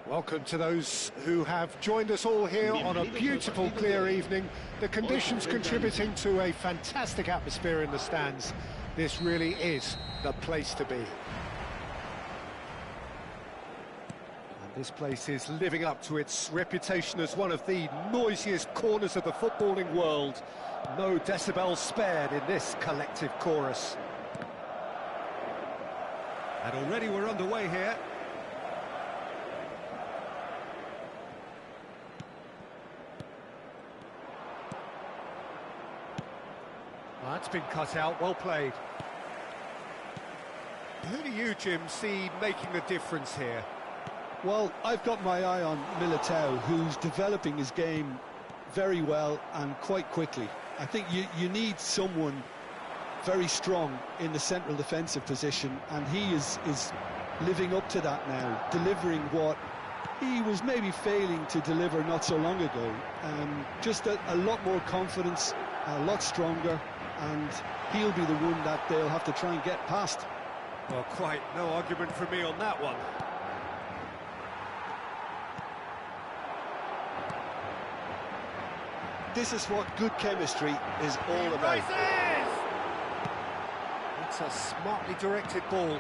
Welcome to those who have joined us all here on a beautiful, clear evening. The conditions contributing to a fantastic atmosphere in the stands. This really is the place to be. And this place is living up to its reputation as one of the noisiest corners of the footballing world. No decibels spared in this collective chorus. And already we're underway here. That's been cut out, well played. Who do you, Jim, see making the difference here? Well, I've got my eye on Militao, who's developing his game very well and quite quickly. I think you need someone very strong in the central defensive position, and he is living up to that now, delivering what he was maybe failing to deliver not so long ago. Just a lot more confidence, a lot stronger, and he'll be the one that they'll have to try and get past. Well, quite no argument from me on that one. This is what good chemistry is all about. It's a smartly directed ball.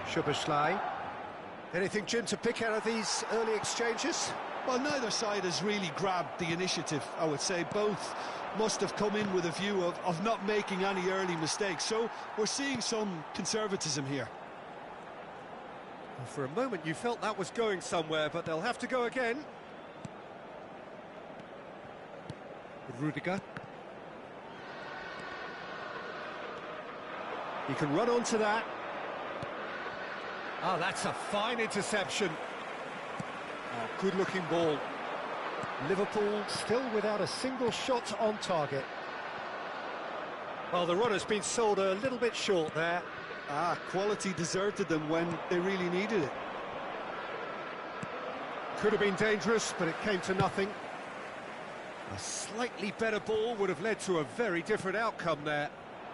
Szoboszlai. Anything, Jim, to pick out of these early exchanges? Well, neither side has really grabbed the initiative, I would say. Both must have come in with a view of not making any early mistakes. So we're seeing some conservatism here. Well, for a moment you felt that was going somewhere, but they'll have to go again. Rudiger. He can run onto that. Oh, that's a fine interception. Oh, good-looking ball. Liverpool still without a single shot on target. Well, the runner's been sold a little bit short there. Quality deserted them when they really needed it. Could have been dangerous, but it came to nothing. A slightly better ball would have led to a very different outcome there.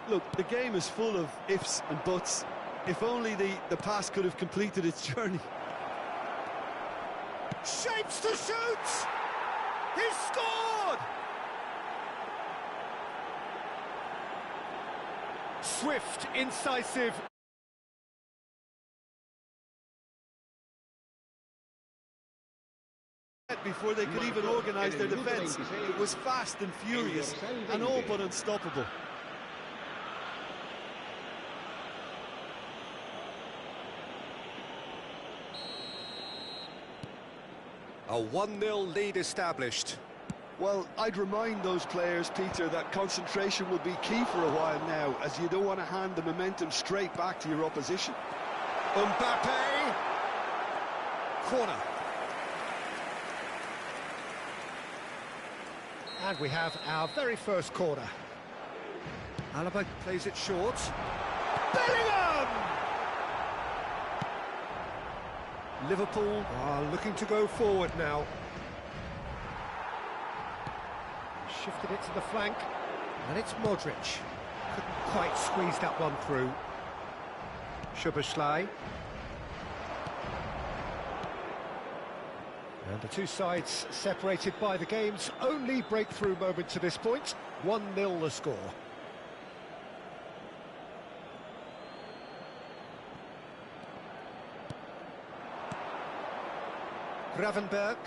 Look, the game is full of ifs and buts. If only the pass could have completed its journey. Shapes to shoot! He's scored! Swift, incisive. Before they could even organise their defence, it was fast and furious and all but unstoppable. A 1-0 lead established. Well, I'd remind those players, Peter, that concentration will be key for a while now, as you don't want to hand the momentum straight back to your opposition. Mbappe! Corner. And we have our very first corner. Alaba plays it short. Bellingham! Liverpool are looking to go forward now. Shifted it to the flank, and it's Modric. Couldn't quite squeeze that one through. Szoboszlai. And the two sides separated by the game's only breakthrough moment to this point. 1-0 the score. Gravenberg.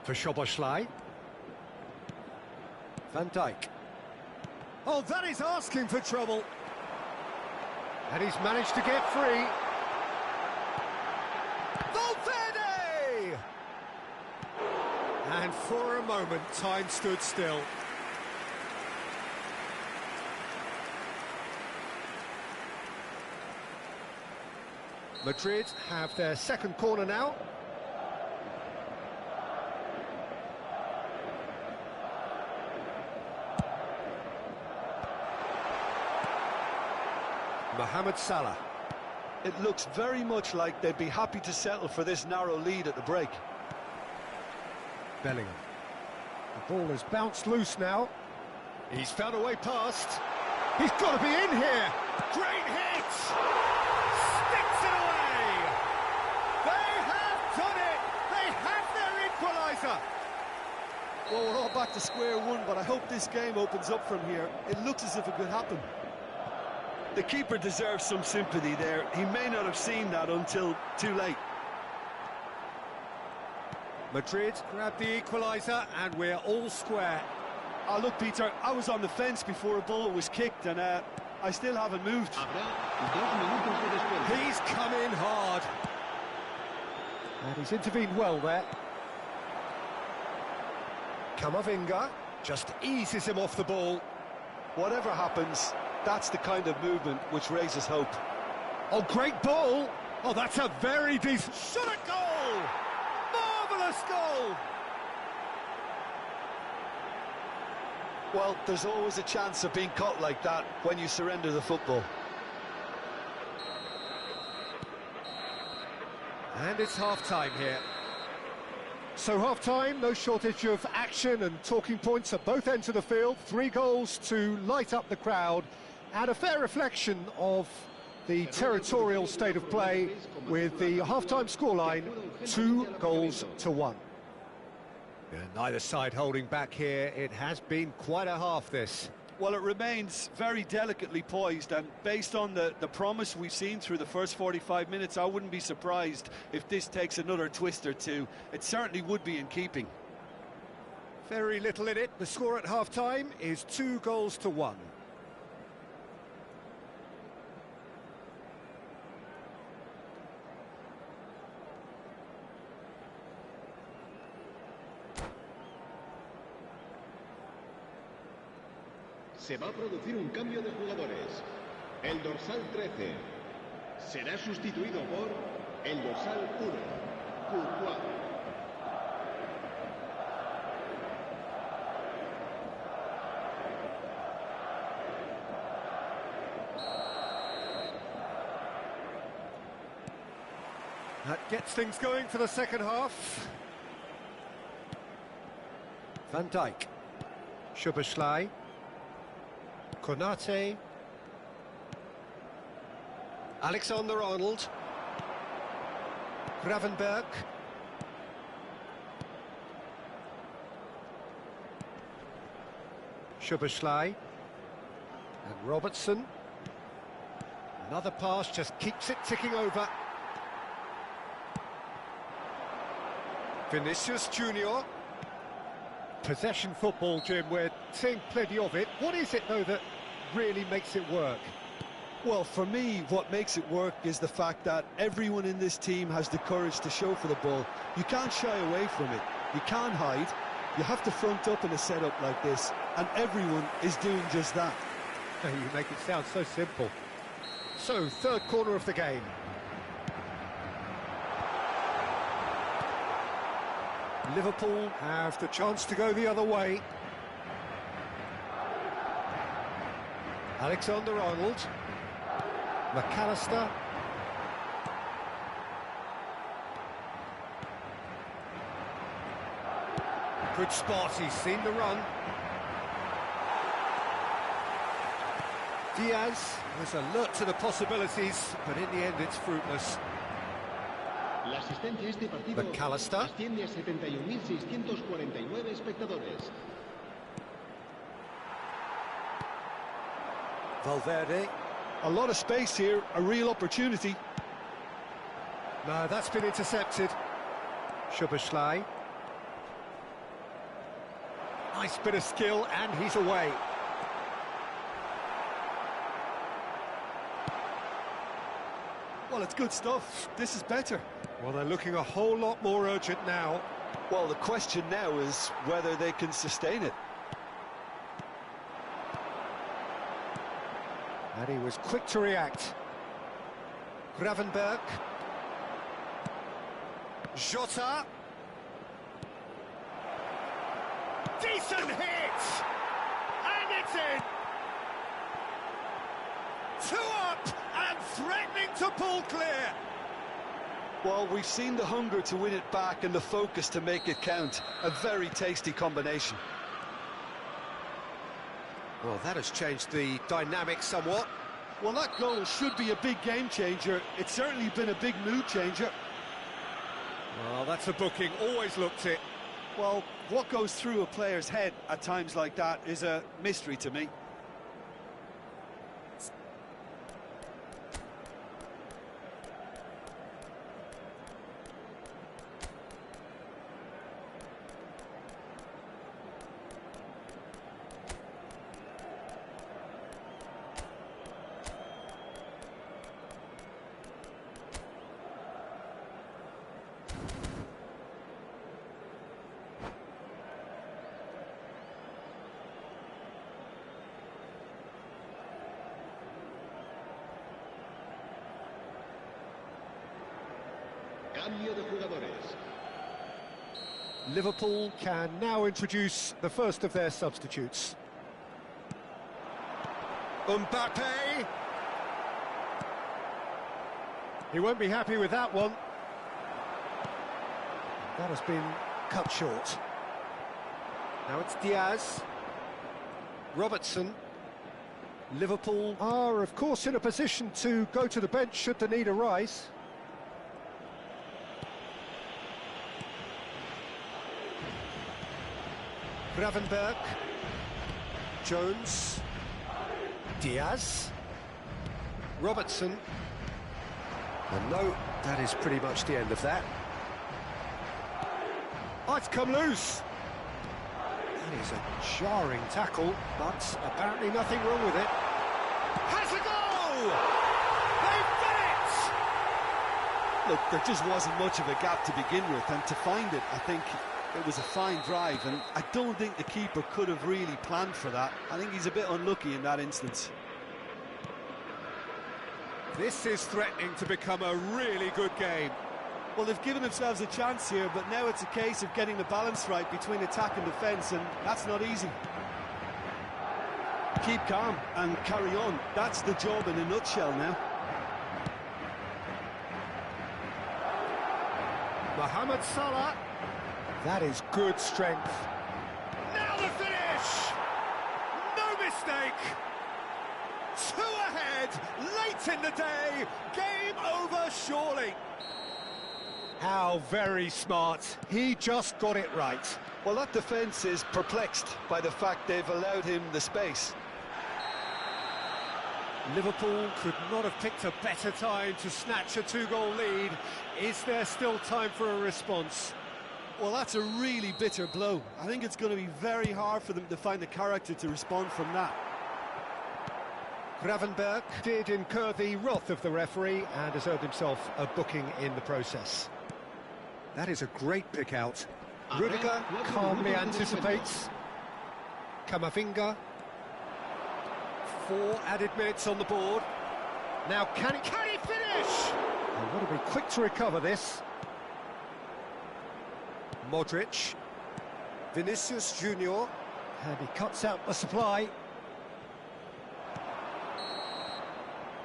For Szoboszlai. Van Dijk. Oh, that is asking for trouble. And he's managed to get free. Valverde! And for a moment, time stood still. Madrid have their second corner now. Mohamed Salah. It looks very much like they'd be happy to settle for this narrow lead at the break. Bellingham. The ball has bounced loose now. He's found a way past. He's got to be in here. Great hit! Sticks it away! Well, we're all back to square one, but I hope this game opens up from here. It looks as if it could happen. The keeper deserves some sympathy there. He may not have seen that until too late. Madrid grab the equaliser, and we're all square. Oh, look, Peter, I was on the fence before a ball was kicked, and I still haven't moved. He's come in hard. And he's intervened well there. Camavinga just eases him off the ball. Whatever happens, that's the kind of movement which raises hope. Oh, great ball! Oh, that's a very decent shot at goal! Marvellous goal! Well, there's always a chance of being caught like that when you surrender the football. And it's half-time here. So half-time, no shortage of action and talking points at both ends of the field. 3 goals to light up the crowd, and a fair reflection of the territorial state of play with the half-time scoreline 2-1. Yeah, neither side holding back here. It has been quite a half, this. Well, it remains very delicately poised, and based on the promise we've seen through the first 45 minutes, I wouldn't be surprised if this takes another twist or two. It certainly would be in keeping. Very little in it. The score at half-time is 2-1. Se va a producir un cambio de jugadores. El dorsal 13 será sustituido por el dorsal 1, Courtois. That gets things going for the second half. Van Dijk. Szoboszlai. Konate. Alexander-Arnold. Gravenberch. Szoboszlai. And Robertson. Another pass, just keeps it ticking over. Vinicius Junior. Possession football, Jim, we're seeing plenty of it. What is it, though, that really makes it work? Well, for me, what makes it work is the fact that everyone in this team has the courage to show for the ball. You can't shy away from it. You can't hide. You have to front up in a setup like this, and everyone is doing just that. You make it sound so simple. So, third corner of the game. Liverpool have the chance to go the other way. Alexander-Arnold. McAllister. Good spot, he's seen the run. Diaz was alert to the possibilities, but in the end it's fruitless. La asistencia a este partido McAllister. asciende a 71.649 espectadores. Valverde. A lot of space here, a real opportunity. No, that's been intercepted. Szoboszlai. Nice bit of skill, and he's away. Well, it's good stuff. This is better. Well, they're looking a whole lot more urgent now. Well, the question now is whether they can sustain it. And he was quick to react. Gravenberch. Jota. Decent hit! And it's in! 2 up and threatening to pull clear. Well, we've seen the hunger to win it back and the focus to make it count. A very tasty combination. Well, that has changed the dynamic somewhat. Well, that goal should be a big game changer. It's certainly been a big mood changer. Well, that's a booking, always looked it. Well, what goes through a player's head at times like that is a mystery to me. Cambio de jugadores. Liverpool can now introduce the first of their substitutes. Mbappe! He won't be happy with that one. That has been cut short. Now it's Diaz. Robertson. Liverpool are, of course, in a position to go to the bench should the need arise. Gravenberg, Jones, Diaz, Robertson, and no, that is pretty much the end of that. Oh, it's come loose. That is a jarring tackle, but apparently nothing wrong with it. Has a goal! They've done it! Look, there just wasn't much of a gap to begin with, and to find it, I think it was a fine drive, and I don't think the keeper could have really planned for that. I think he's a bit unlucky in that instance. This is threatening to become a really good game. Well, they've given themselves a chance here, but now it's a case of getting the balance right between attack and defence, and that's not easy. Keep calm and carry on. That's the job in a nutshell now. Mohamed Salah. That is good strength. Now the finish! No mistake! 2 ahead, late in the day, game over surely. How very smart. He just got it right. Well, that defence is perplexed by the fact they've allowed him the space. Liverpool could not have picked a better time to snatch a 2-goal lead. Is there still time for a response? Well, that's a really bitter blow. I think it's going to be very hard for them to find the character to respond from that. Gravenberg did incur the wrath of the referee and has earned himself a booking in the process. That is a great pick out. Rudiger calmly anticipates. Camavinga. 4 added minutes on the board. Now can he finish? They've got to be quick to recover this. Modric, Vinicius Junior, and he cuts out the supply.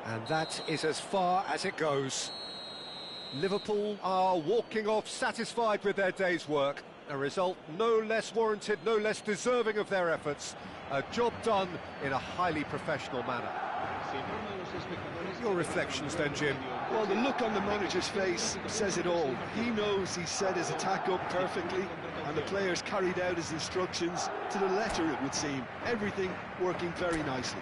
And that is as far as it goes. Liverpool are walking off satisfied with their day's work. A result no less warranted, no less deserving of their efforts. A job done in a highly professional manner. Your reflections then, Jim? Well, the look on the manager's face says it all. He knows he set his attack up perfectly, and the players carried out his instructions to the letter, it would seem. Everything working very nicely.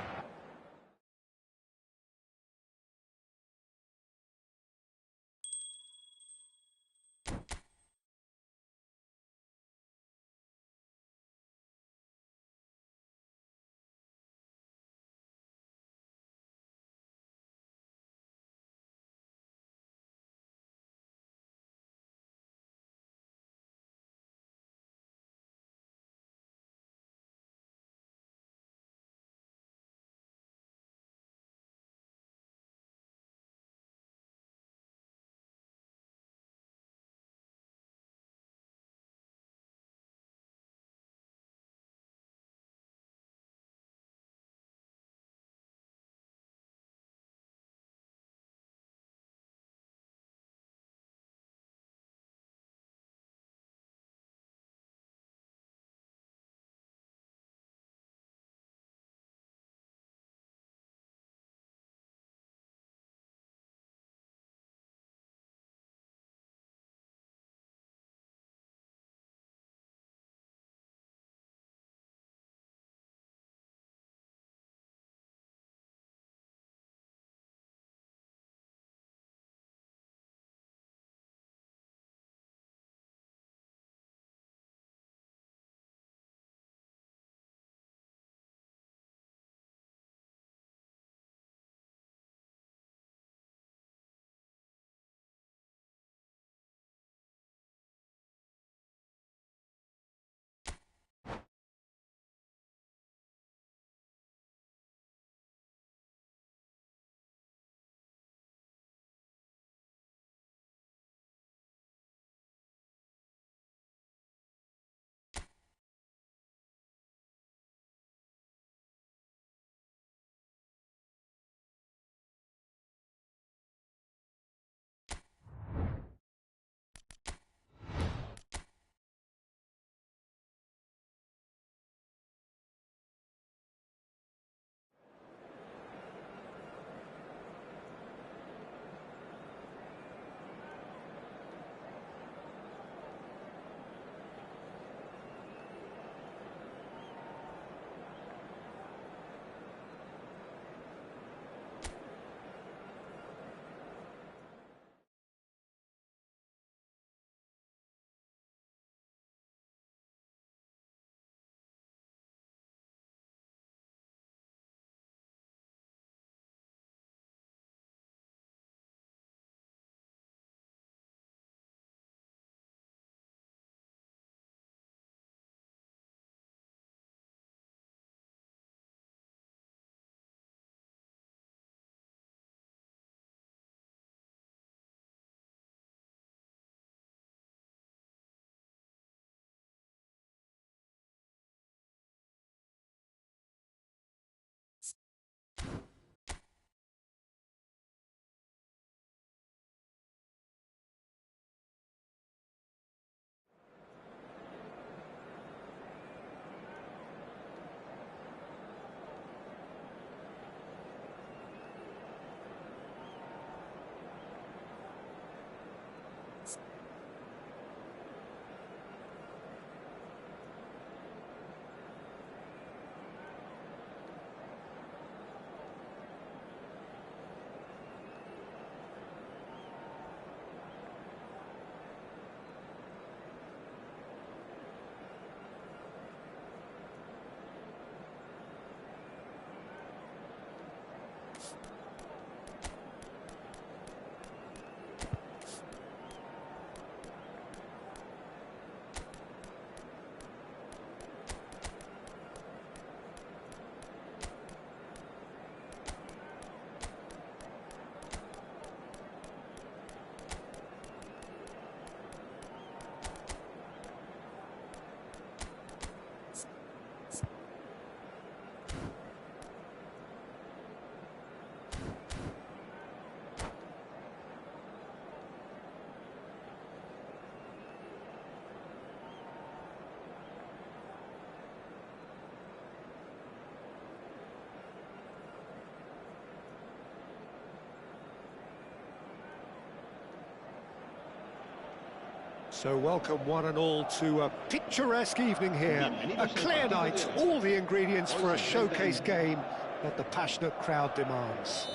So welcome one and all to a picturesque evening here. A clear night, all the ingredients for a showcase game that the passionate crowd demands.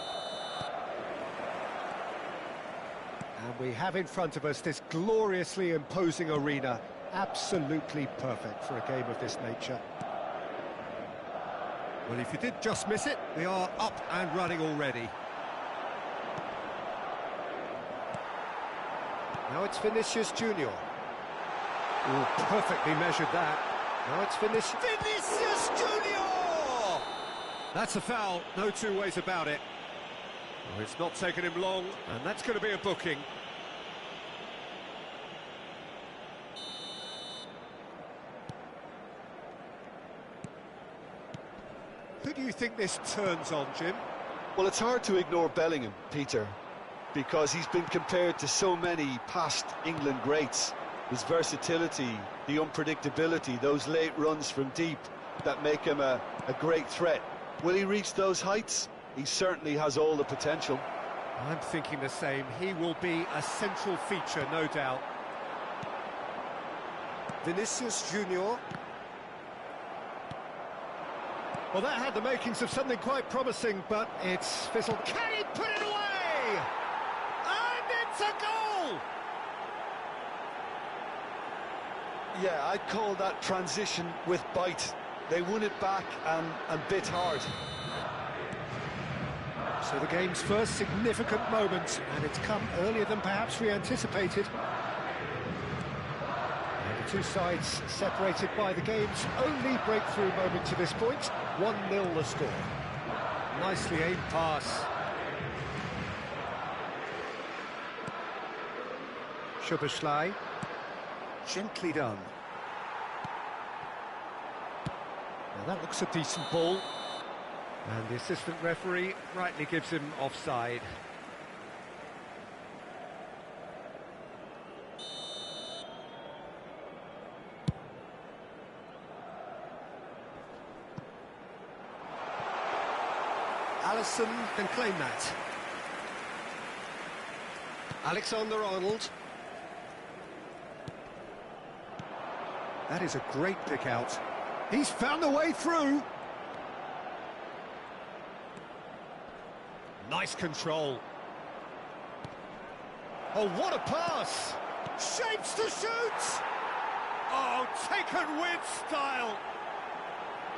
And we have in front of us this gloriously imposing arena, absolutely perfect for a game of this nature. Well, if you did just miss it, they are up and running already. Now it's Vinicius Junior. Oh, perfectly measured that. Now it's Vinicius Junior! That's a foul, no two ways about it. Oh, it's not taken him long, and that's going to be a booking. Who do you think this turns on, Jim? Well, it's hard to ignore Bellingham, Peter, because he's been compared to so many past England greats. His versatility, the unpredictability, those late runs from deep that make him a great threat. Will he reach those heights? He certainly has all the potential. I'm thinking the same. He will be a central feature, no doubt. Vinicius Junior. Well, that had the makings of something quite promising, but it's fizzled. Can he put it away? And it's a goal! Yeah, I'd call that transition with bite. They won it back and bit hard. So the game's first significant moment, and it's come earlier than perhaps we anticipated. And the two sides separated by the game's only breakthrough moment to this point. 1-0 the score. Nicely aimed pass. Szoboszlai. Gently done. Now that looks a decent ball. And the assistant referee rightly gives him offside. Alisson can claim that. Alexander-Arnold. That is a great pick out. He's found a way through. Nice control. Oh, what a pass! Shapes to shoot! Oh, taken with style!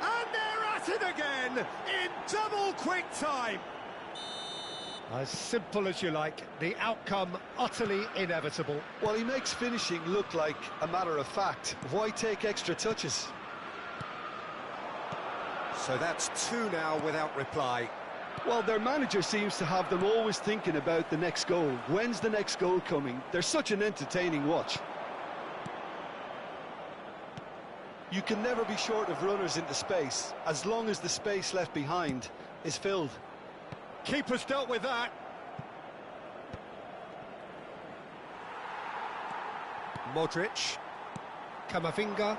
And they're at it again, in double quick time! As simple as you like, the outcome utterly inevitable. Well, he makes finishing look like a matter of fact. Why take extra touches? So that's two now without reply. Well, their manager seems to have them always thinking about the next goal. When's the next goal coming? They're such an entertaining watch. You can never be short of runners into space, as long as the space left behind is filled. Keeper's dealt with that. Modric. Camavinga.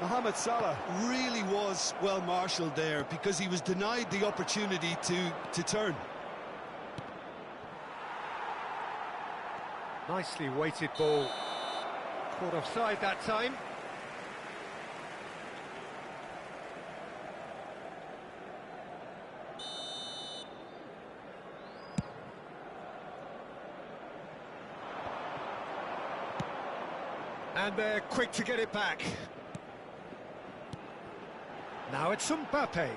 Mohamed Salah really was well marshalled there because he was denied the opportunity to turn. Nicely weighted ball. Caught offside that time. And they're quick to get it back. Now it's Mbappe.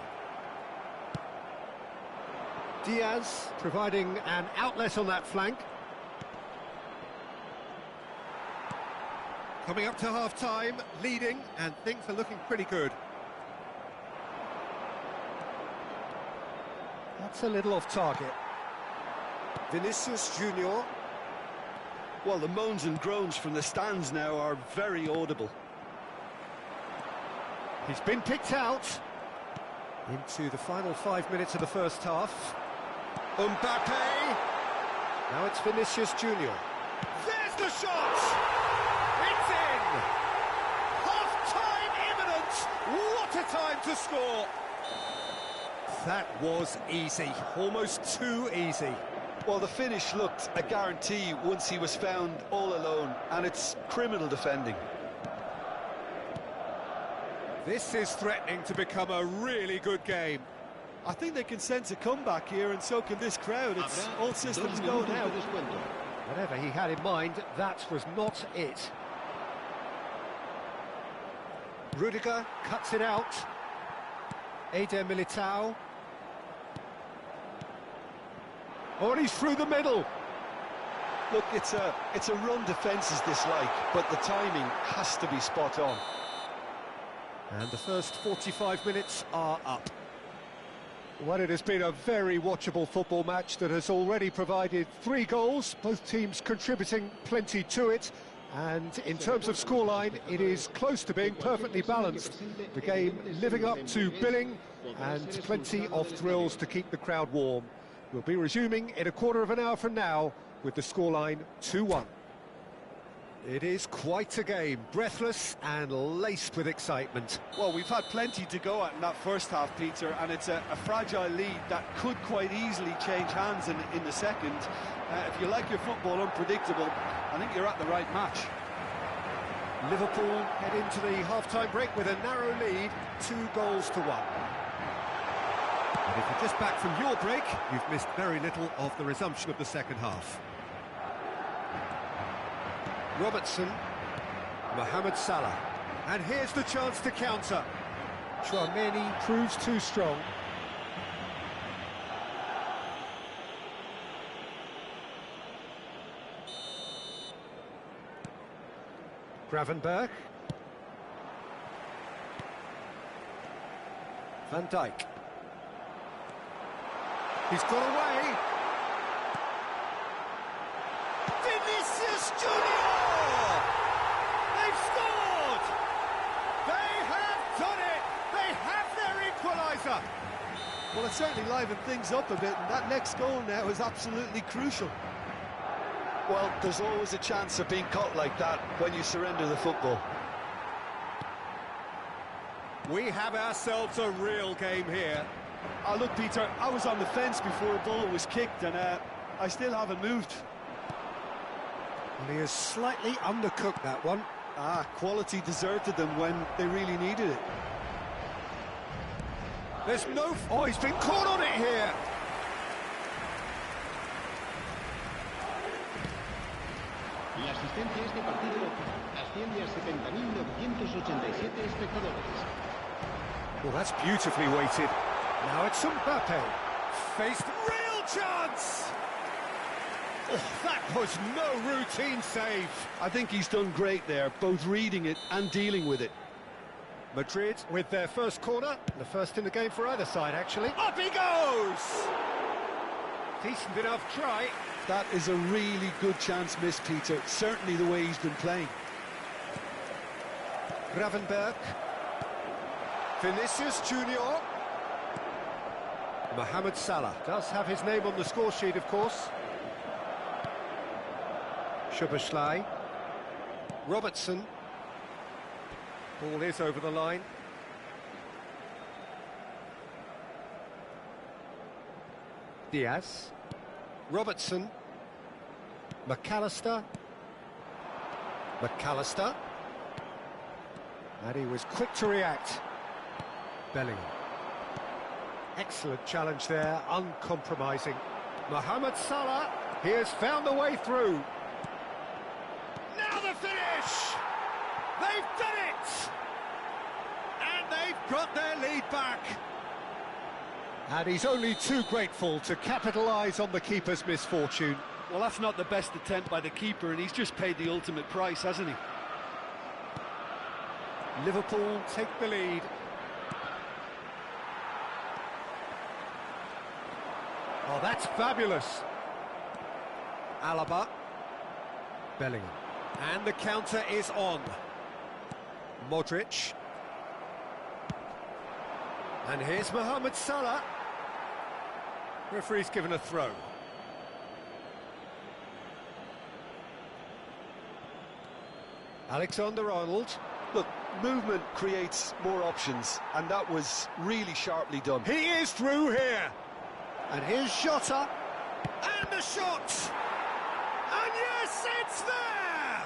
Diaz providing an outlet on that flank. Coming up to half-time, leading, and things are looking pretty good. That's a little off target. Vinicius Junior. Well, the moans and groans from the stands now are very audible. He's been picked out. Into the final 5 minutes of the first half. Mbappe! Now it's Vinicius Junior. There's the shot! It's in! Half-time imminent! What a time to score! That was easy, almost too easy. Well, the finish looked a guarantee once he was found all alone, and it's criminal defending. This is threatening to become a really good game. I think they can sense a comeback here, and so can this crowd. It's all systems go now. Whatever he had in mind, that was not it. Rudiger cuts it out. Eder Militao. Oh, and he's through the middle. Look, it's a run defence is dislike, but the timing has to be spot on. And the first 45 minutes are up. Well, it has been a very watchable football match that has already provided 3 goals, both teams contributing plenty to it. And in terms of scoreline, it is close to being perfectly balanced. The game living up to billing and plenty of thrills to keep the crowd warm. We'll be resuming in a quarter of an hour from now with the scoreline 2-1. It is quite a game, breathless and laced with excitement. Well, we've had plenty to go at in that first half, Peter, and it's a fragile lead that could quite easily change hands in the second. If you like your football unpredictable, I think you're at the right match. Liverpool head into the half-time break with a narrow lead, 2-1. And if you're just back from your break, you've missed very little of the resumption of the second half. Robertson, Mohamed Salah, and here's the chance to counter. Chouameni proves too strong. Gravenberch. Van Dijk. He's got away. Vinicius Junior! They've scored! They have done it! They have their equaliser! Well, it certainly livened things up a bit, and that next goal now is absolutely crucial. Well, there's always a chance of being caught like that when you surrender the football. We have ourselves a real game here. Oh, look, Peter, I was on the fence before a ball was kicked, and I still haven't moved. Well, he has slightly undercooked that one. Quality deserted them when they really needed it. There's no... Oh, he's been caught on it here! La asistencia a este partido asciende a 70.987 espectadores. Well, that's beautifully weighted. Now it's Mbappe. Faced real chance! Oh, that was no routine save. I think he's done great there, both reading it and dealing with it. Madrid with their first corner, the first in the game for either side, actually. Up he goes! Decent enough try. That is a really good chance missed, Peter, certainly the way he's been playing. Gravenberch. Vinicius Junior. Mohamed Salah does have his name on the score sheet, of course. Szoboszlai. Robertson. Ball is over the line. Diaz. Robertson. McAllister. McAllister. And he was quick to react. Bellingham. Excellent challenge there, uncompromising. Mohamed Salah, he has found the way through. Now the finish! They've done it! And they've got their lead back. And he's only too grateful to capitalise on the keeper's misfortune. Well, that's not the best attempt by the keeper, and he's just paid the ultimate price, hasn't he? Liverpool take the lead. Oh, that's fabulous. Alaba. Bellingham. And the counter is on. Modric. And here's Mohamed Salah. Referee's given a throw. Alexander-Arnold. Look, movement creates more options, and that was really sharply done. He is through here. And here's Jota. And the shot! And yes, it's there!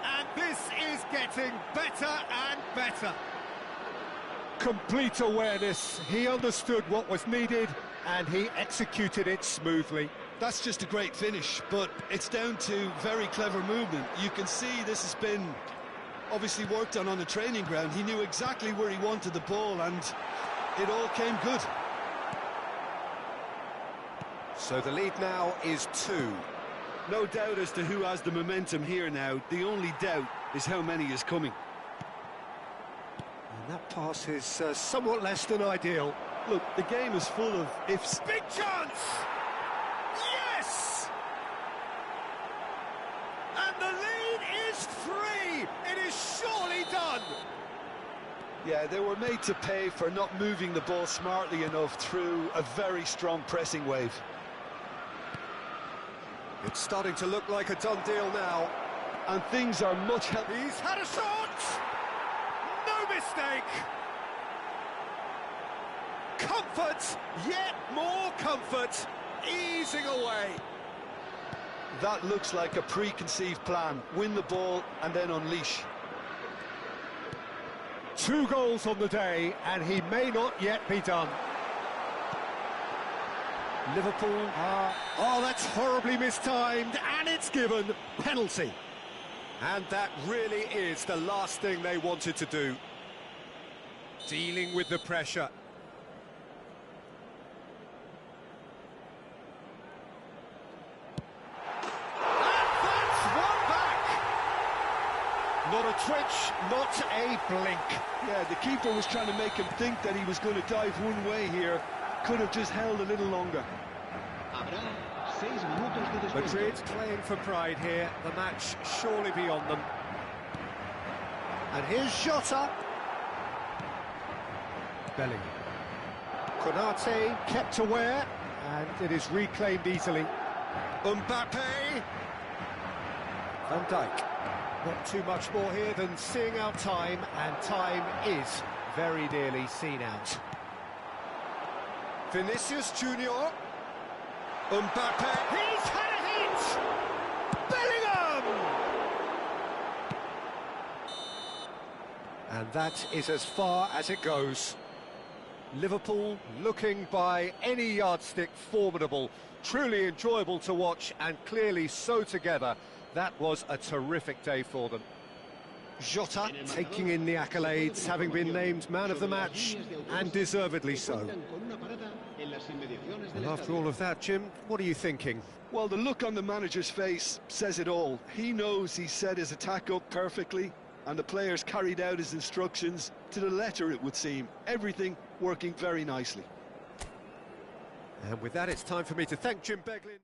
And this is getting better and better. Complete awareness. He understood what was needed and he executed it smoothly. That's just a great finish, but it's down to very clever movement. You can see this has been obviously worked on the training ground. He knew exactly where he wanted the ball and it all came good. So the lead now is 2. No doubt as to who has the momentum here now. The only doubt is how many is coming. And that pass is somewhat less than ideal. Look, the game is full of ifs. Big chance! Yes! And the lead is 3! It is surely done! Yeah, they were made to pay for not moving the ball smartly enough through a very strong pressing wave. It's starting to look like a done deal now. And things are much healthier. He's had a shot! No mistake! Comfort, yet more comfort, easing away. That looks like a preconceived plan. Win the ball and then unleash. 2 goals on the day, and he may not yet be done. Liverpool are... Oh, that's horribly mistimed, and it's given penalty. And that really is the last thing they wanted to do. Dealing with the pressure. Not a twitch, not a blink. Yeah, the keeper was trying to make him think that he was going to dive one way here. Could have just held a little longer. Madrid playing for pride here. The match surely beyond them. And here's Jota. Bellingham. Konate kept aware, and it is reclaimed easily. Mbappe. Van Dijk. Not too much more here than seeing out time, and time is very nearly seen out. Vinicius Junior. Mbappe. He's had a hit! Bellingham! And that is as far as it goes. Liverpool looking by any yardstick formidable, truly enjoyable to watch, and clearly so together. That was a terrific day for them. Jota taking in the accolades, having been named man of the match, and deservedly so. And after all of that, Jim, what are you thinking? Well, the look on the manager's face says it all. He knows he set his attack up perfectly, and the players carried out his instructions to the letter, it would seem. Everything working very nicely. And with that, it's time for me to thank Jim Beglin.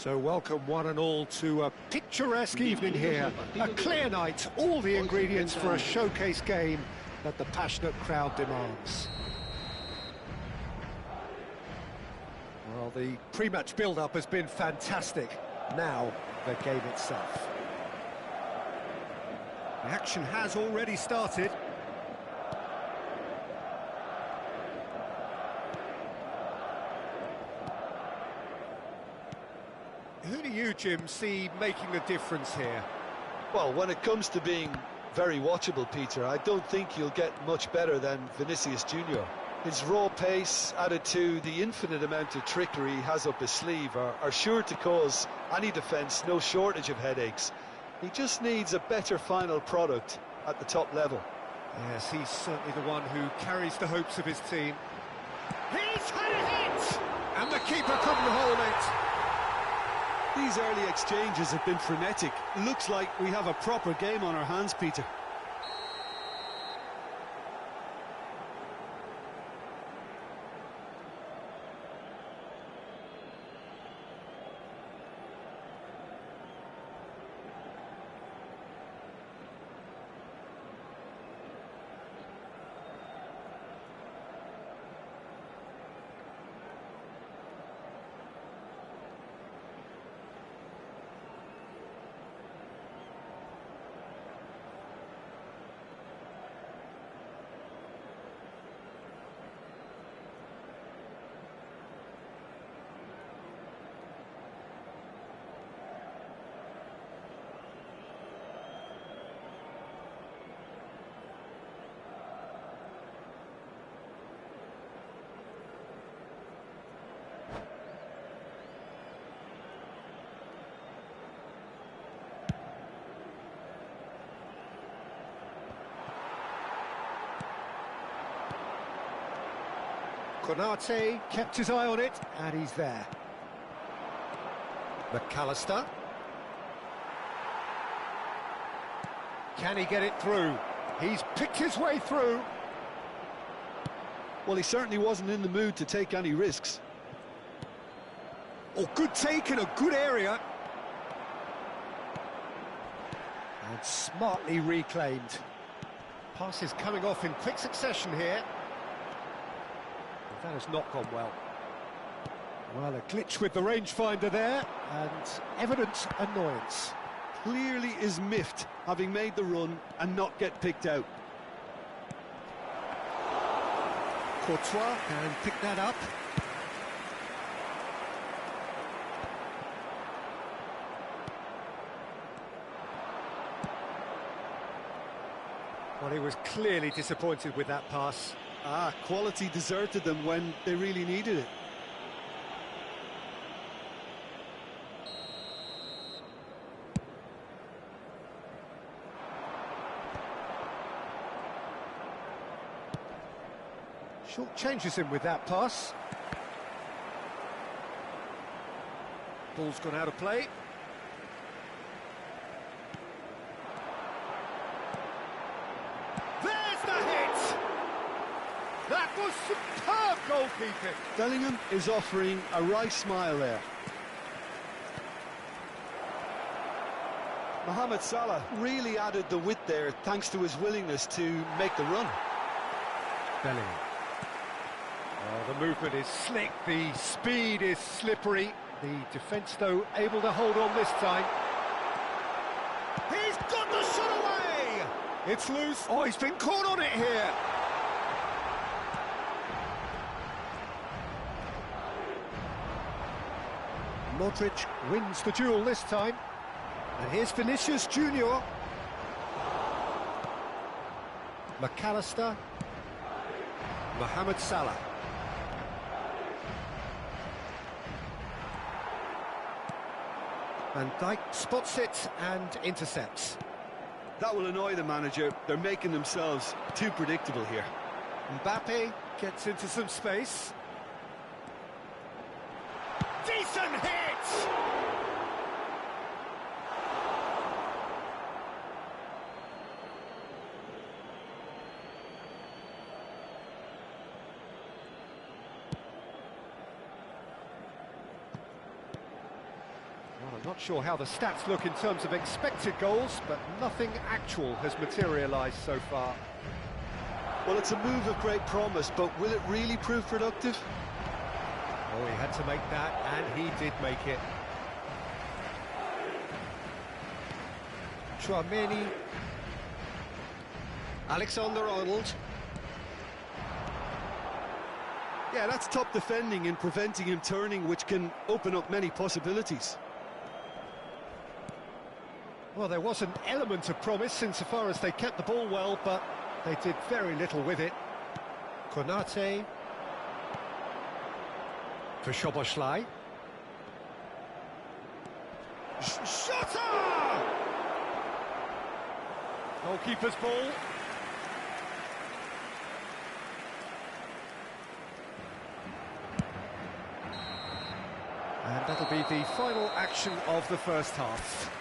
So welcome one and all to a picturesque evening here. A clear night, all the ingredients for a showcase game that the passionate crowd demands. Well, the pre-match build-up has been fantastic. Now, the game itself. The action has already started. Who do you, Jim, see making the difference here? Well, when it comes to being very watchable, Peter, I don't think you'll get much better than Vinicius Junior. His raw pace, added to the infinite amount of trickery he has up his sleeve, are sure to cause any defence no shortage of headaches. He just needs a better final product at the top level. Yes, he's certainly the one who carries the hopes of his team. He's had a hit! And the keeper couldn't hold it. These early exchanges have been frenetic. Looks like we have a proper game on our hands, Peter. Konate kept his eye on it, and he's there. McAllister. Can he get it through? He's picked his way through. Well, he certainly wasn't in the mood to take any risks. Oh, good take in a good area. And smartly reclaimed. Passes coming off in quick succession here. That has not gone well. Well, a glitch with the rangefinder there, and evident annoyance. Clearly is miffed, having made the run and not get picked out. Courtois can pick that up. Well, he was clearly disappointed with that pass. Quality deserted them when they really needed it. Short changes him with that pass. Ball's gone out of play. There's the hit! That was superb goalkeeping. Bellingham is offering a wry smile there. Mohamed Salah really added the width there thanks to his willingness to make the run. Bellingham. Oh, the movement is slick, the speed is slippery. The defence, though, able to hold on this time. He's got the shot away! It's loose. Oh, he's been caught on it here. Modric wins the duel this time. And here's Vinicius Junior. McAllister. Mohamed Salah. Van Dijk spots it and intercepts. That will annoy the manager. They're making themselves too predictable here. Mbappe gets into some space. Decent hit! Not sure how the stats look in terms of expected goals, but nothing actual has materialised so far. Well, it's a move of great promise, but will it really prove productive? Oh, he had to make that, and he did make it. Chouameni. Alexander-Arnold. Yeah, that's top defending in preventing him turning, which can open up many possibilities. Well, there was an element of promise insofar as they kept the ball well, but they did very little with it. Konate. For Szoboszlai. Shota! Goalkeeper's ball. And that'll be the final action of the first half.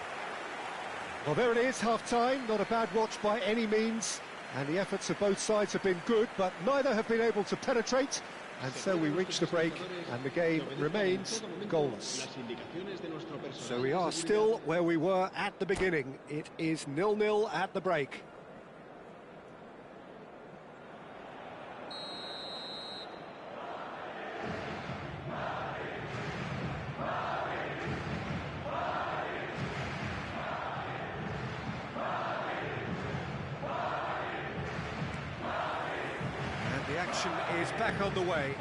Well, there it is, half-time. Not a bad watch by any means. And the efforts of both sides have been good, but neither have been able to penetrate. And so we reach the break, and the game remains goalless. So we are still where we were at the beginning. It is 0-0 at the break. The action is back on the way.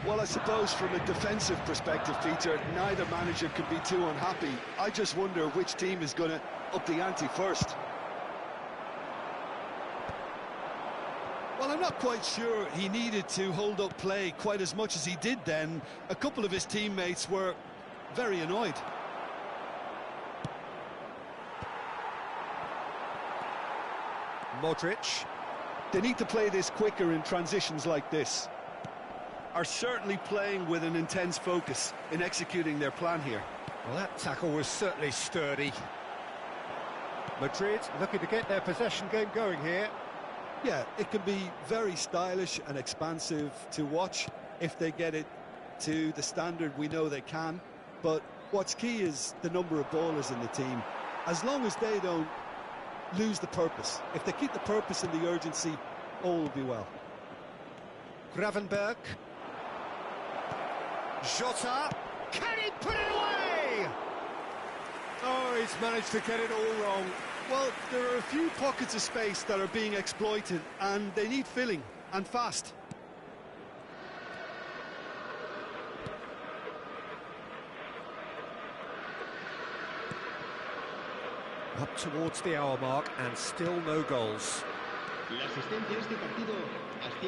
Well, I suppose from a defensive perspective, Peter, neither manager could be too unhappy. I just wonder which team is going to up the ante first. Well, I'm not quite sure he needed to hold up play quite as much as he did then. A couple of his teammates were very annoyed. Modric. They need to play this quicker in transitions like this. Are certainly playing with an intense focus in executing their plan here. Well, that tackle was certainly sturdy. Madrid looking to get their possession game going here. Yeah, it can be very stylish and expansive to watch if they get it to the standard we know they can. But what's key is the number of ballers in the team. As long as they don't lose the purpose. If they keep the purpose and the urgency, all will be well. Gravenberg. Jota. Can he put it away? Oh, he's managed to get it all wrong. Well, there are a few pockets of space that are being exploited, and they need filling, and fast. Up towards the hour mark, and still no goals.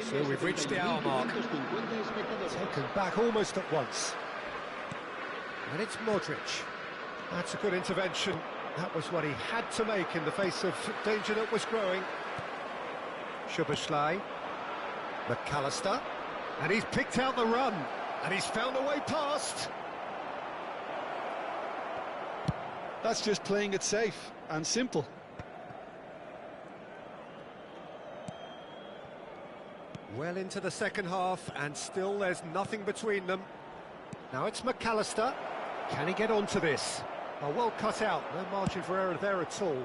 So we've reached the hour mark. Taken back almost at once. And it's Modric. That's a good intervention. That was what he had to make in the face of danger that was growing. Szoboszlai. McAllister. And he's picked out the run. And he's found a way past. That's just playing it safe and simple. Well into the second half, and still there's nothing between them. Now it's McAllister. Can he get onto this? Oh, well cut out. No margin for error there at all.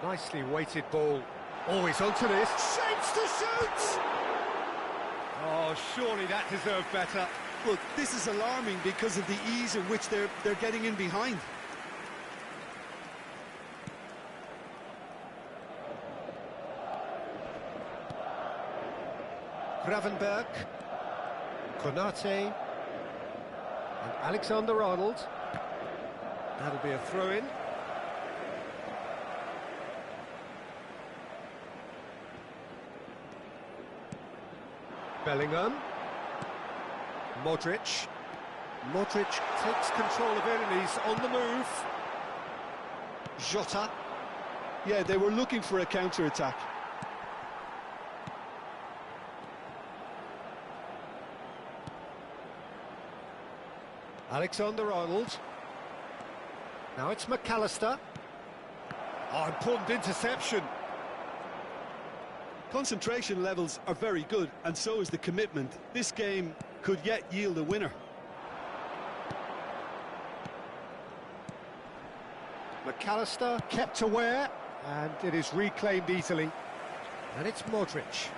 Nicely weighted ball. Oh, he's onto this. Shapes to shoot! Oh, surely that deserved better. Look, this is alarming because of the ease in which they're getting in behind. Gravenberg, Konate, and Alexander-Arnold. That'll be a throw-in. Bellingham. Modric. Modric takes control of it and he's on the move. Jota. Yeah, they were looking for a counter-attack. Alexander-Arnold. Now it's McAllister. Oh, important interception. Concentration levels are very good, and so is the commitment. This game could yet yield a winner. McAllister kept aware, and it is reclaimed easily. And it's Modric.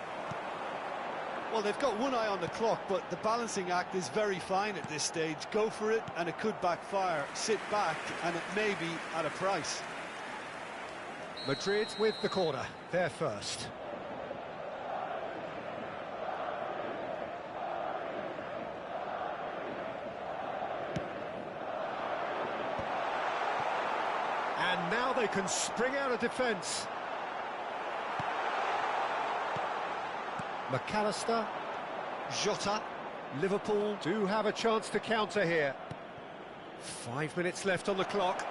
Well, they've got one eye on the clock, but the balancing act is very fine at this stage. Go for it, and it could backfire. Sit back, and it may be at a price. Madrid with the corner, they're first. And now they can spring out of defence. McAllister, Jota. Liverpool do have a chance to counter here. 5 minutes left on the clock.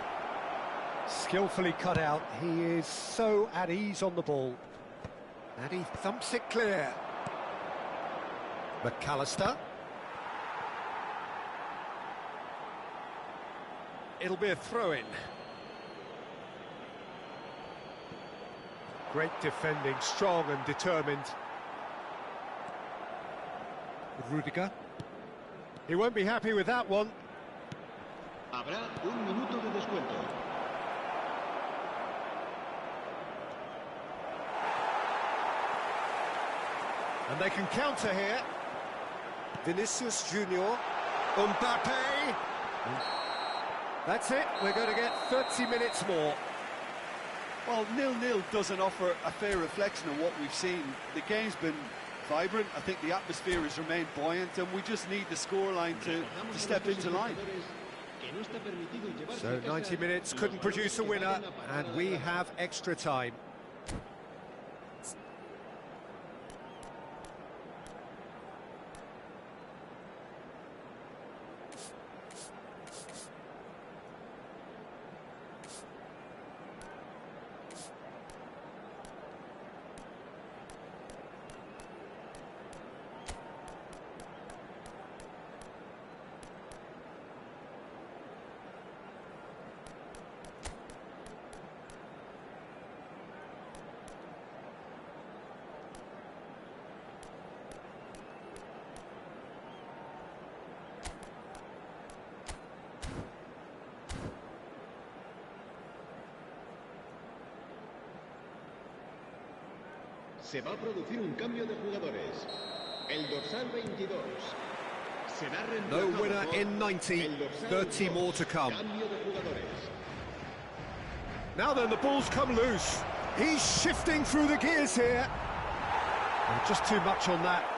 Skillfully cut out. He is so at ease on the ball. And he thumps it clear. McAllister. It'll be a throw-in. Great defending, strong and determined. Rudiger. He won't be happy with that one. Habrá un minuto de descuento. And they can counter here. Vinicius Junior. Mbappe. That's it. We're going to get 30 minutes more. Well, 0-0 doesn't offer a fair reflection of what we've seen. The game's been vibrant. I think the atmosphere has remained buoyant, and we just need the scoreline to step into line. So 90 minutes couldn't produce a winner, and we have extra time. Se va a producir un cambio de jugadores. El dorsal 22 será reemplazado No winner in 90, 30 more to come. Cambio de jugadores. Now then, the ball's come loose. He's shifting through the gears here. Oh, just too much on that.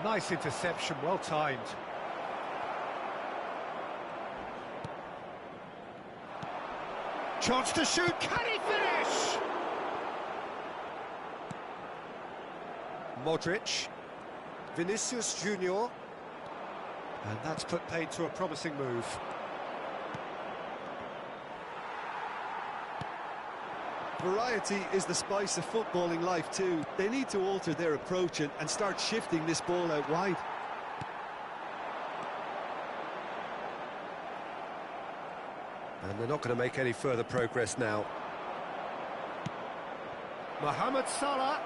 Nice interception, well timed. Chance to shoot, can he finish? Modric, Vinicius Junior, and that's put paid to a promising move. Variety is the spice of footballing life too. They need to alter their approach and start shifting this ball out wide. And they're not going to make any further progress now. Mohamed Salah.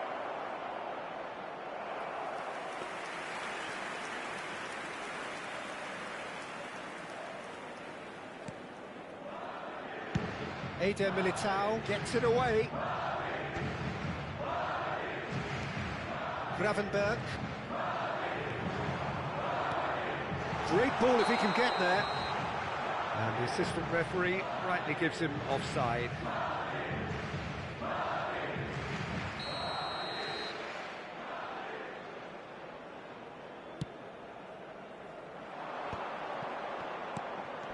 Eder Militao gets it away. Gravenberg. Great ball if he can get there. And the assistant referee rightly gives him offside.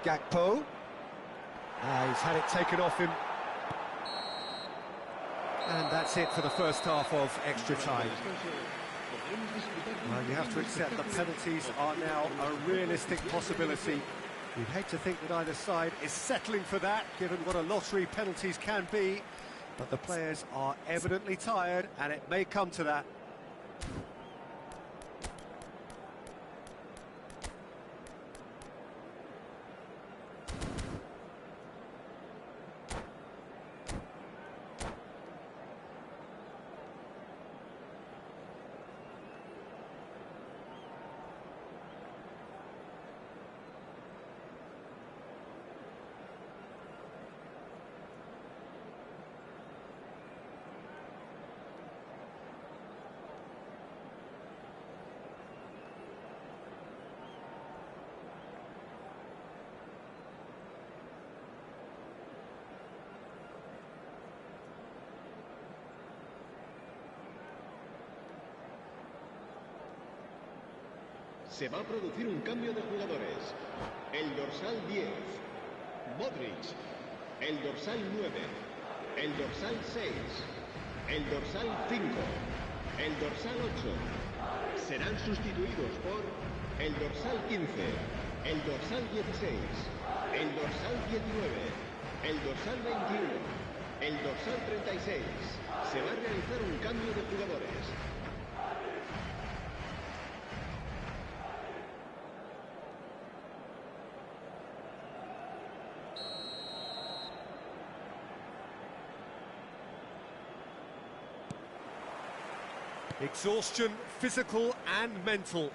Gakpo. He's had it taken off him. And that's it for the first half of extra time. Well, you have to accept that penalties are now a realistic possibility. You'd hate to think that either side is settling for that, given what a lottery penalties can be. But the players are evidently tired, and it may come to that. Se va a producir un cambio de jugadores. El dorsal 10, Modric. El dorsal 9, el dorsal 6, el dorsal 5, el dorsal 8. Serán sustituidos por el dorsal 15, el dorsal 16, el dorsal 19, el dorsal 21, el dorsal 36. Se va a realizar un cambio de jugadores. Exhaustion, physical and mental.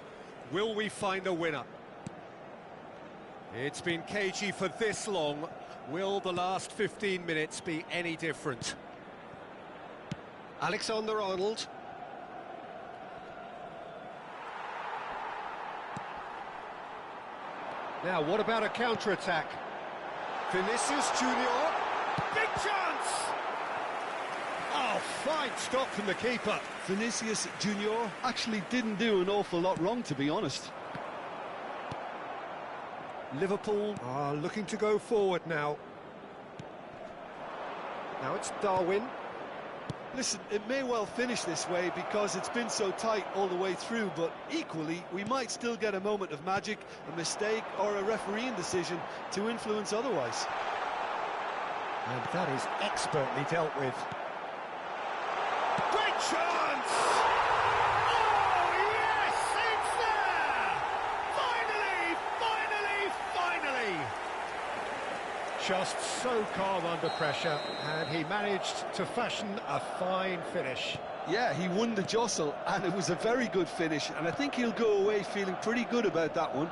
Will we find a winner? It's been cagey for this long. Will the last 15 minutes be any different? Alexander-Arnold. Now, what about a counter-attack? Vinicius Junior. Big chance! Oh, fine stop from the keeper. Vinicius Junior actually didn't do an awful lot wrong, to be honest. Liverpool are looking to go forward now. Now it's Darwin. Listen, it may well finish this way because it's been so tight all the way through, but equally, we might still get a moment of magic, a mistake, or a refereeing decision to influence otherwise. And that is expertly dealt with. Great chance! Oh, yes, it's there! Finally! Just so calm under pressure, and he managed to fashion a fine finish. Yeah, he won the jostle, and it was a very good finish, and I think he'll go away feeling pretty good about that one.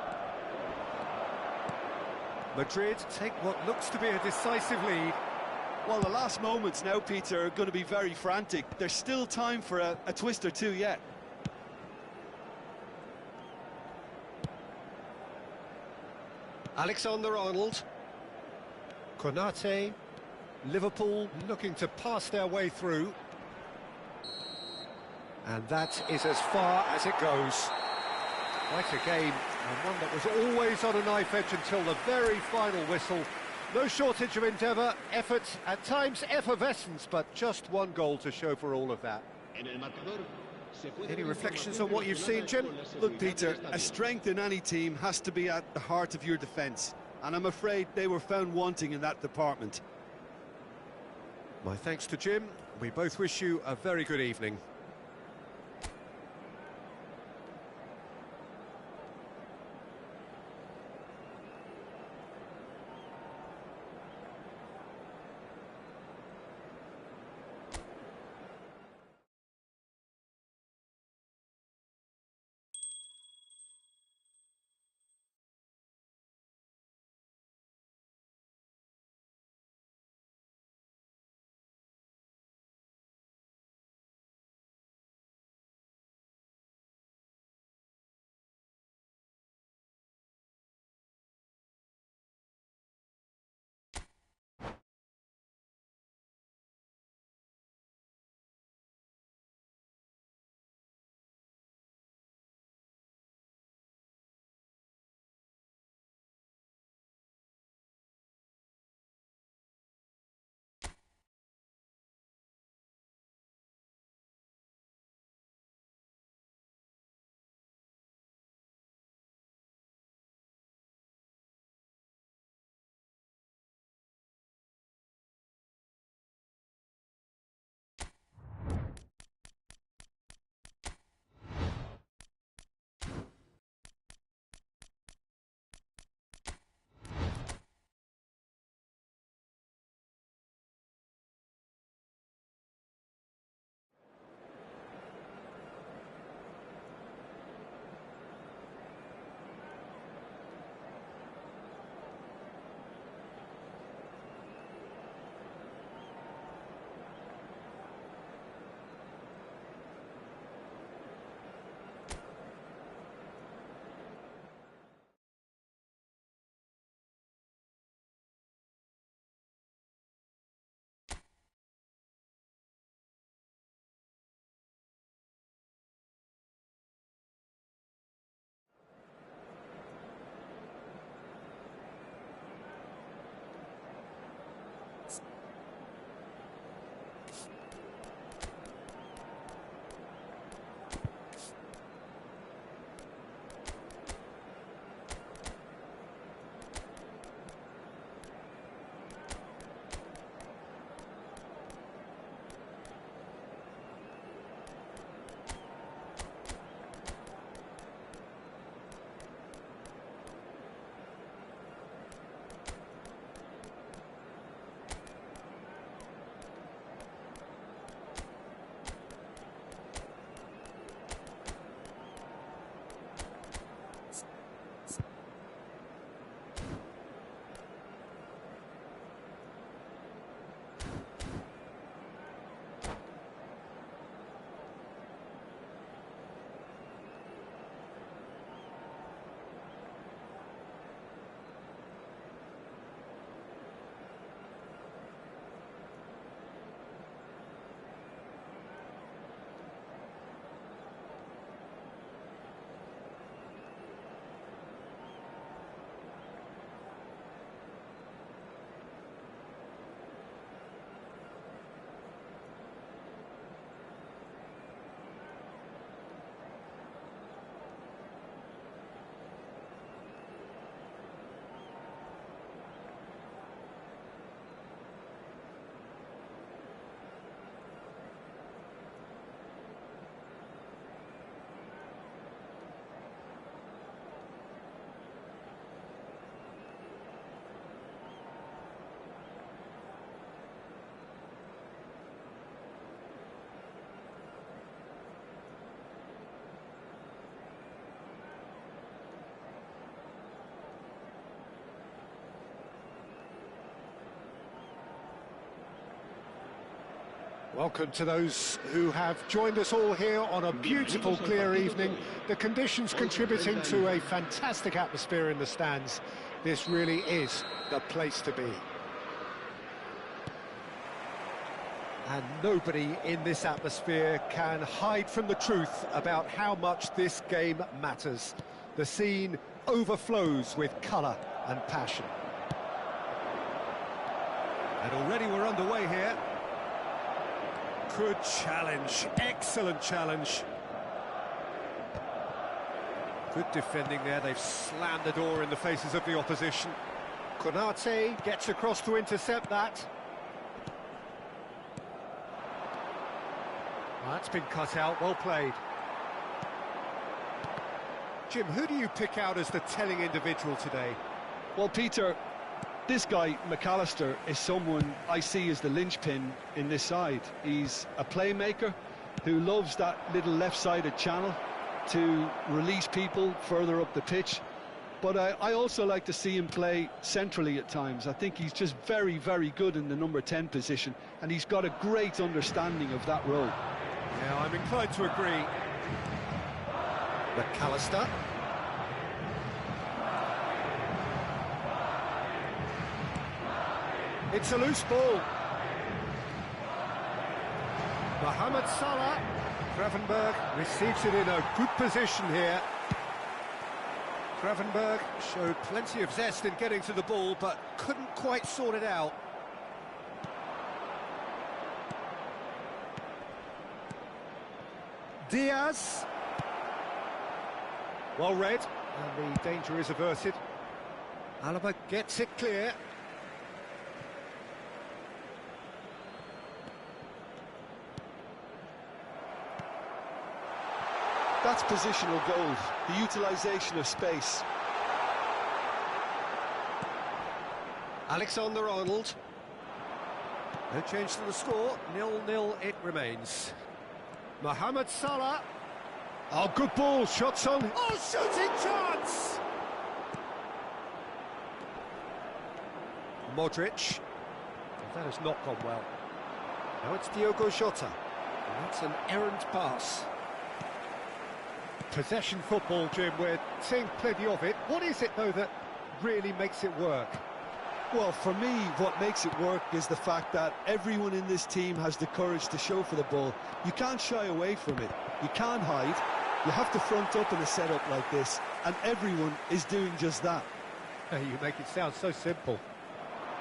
Madrid take what looks to be a decisive lead. Well, the last moments now, Peter, are going to be very frantic. There's still time for a twist or two yet. Alexander-Arnold. Konate. Liverpool looking to pass their way through. And that is as far as it goes. Quite a game, and one that was always on a knife edge until the very final whistle. No shortage of endeavour, effort, at times effervescence, but just one goal to show for all of that. Any reflections on what you've seen, Jim? Look, Peter, a strength in any team has to be at the heart of your defence, and I'm afraid they were found wanting in that department. My thanks to Jim. We both wish you a very good evening. Welcome to those who have joined us all here on a beautiful, clear evening. The conditions contributing to a fantastic atmosphere in the stands. This really is the place to be. And nobody in this atmosphere can hide from the truth about how much this game matters. The scene overflows with colour and passion. And already we're underway here. Good challenge, excellent challenge. Good defending there, they've slammed the door in the faces of the opposition. Konate gets across to intercept that. That's been cut out, well played. Jim, who do you pick out as the telling individual today? Well, Peter, this guy, McAllister, is someone I see as the linchpin in this side. He's a playmaker who loves that little left-sided channel to release people further up the pitch. But I also like to see him play centrally at times. I think he's just very, very good in the number 10 position, and he's got a great understanding of that role. Yeah, I'm inclined to agree. McAllister. It's a loose ball. Mohamed Salah. Gravenberg receives it in a good position here. Gravenberg showed plenty of zest in getting to the ball, but couldn't quite sort it out. Diaz. Well read, and the danger is averted. Alaba gets it clear. That's positional goals, the utilisation of space. Alexander-Arnold. No change to the score, 0-0 it remains. Mohamed Salah. Oh, good ball, shots on. Oh, shooting chance! Modric. Well, that has not gone well. Now it's Diogo Jota. And that's an errant pass. Possession football, Jim, we're seeing plenty of it. What is it, though, that really makes it work? Well, for me, what makes it work is the fact that everyone in this team has the courage to show for the ball. You can't shy away from it. You can't hide. You have to front up in a setup like this, and everyone is doing just that. You make it sound so simple.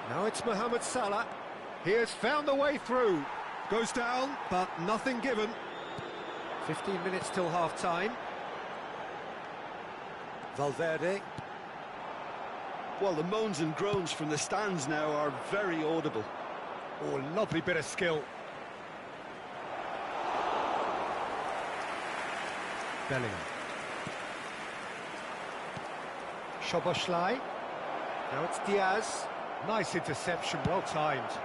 Now it's Mohamed Salah. He has found the way through. Goes down, but nothing given. 15 minutes till half-time. Valverde. Well, the moans and groans from the stands now are very audible. Oh, lovely bit of skill. Bellingham. Szoboszlai. Now it's Diaz. Nice interception, well timed.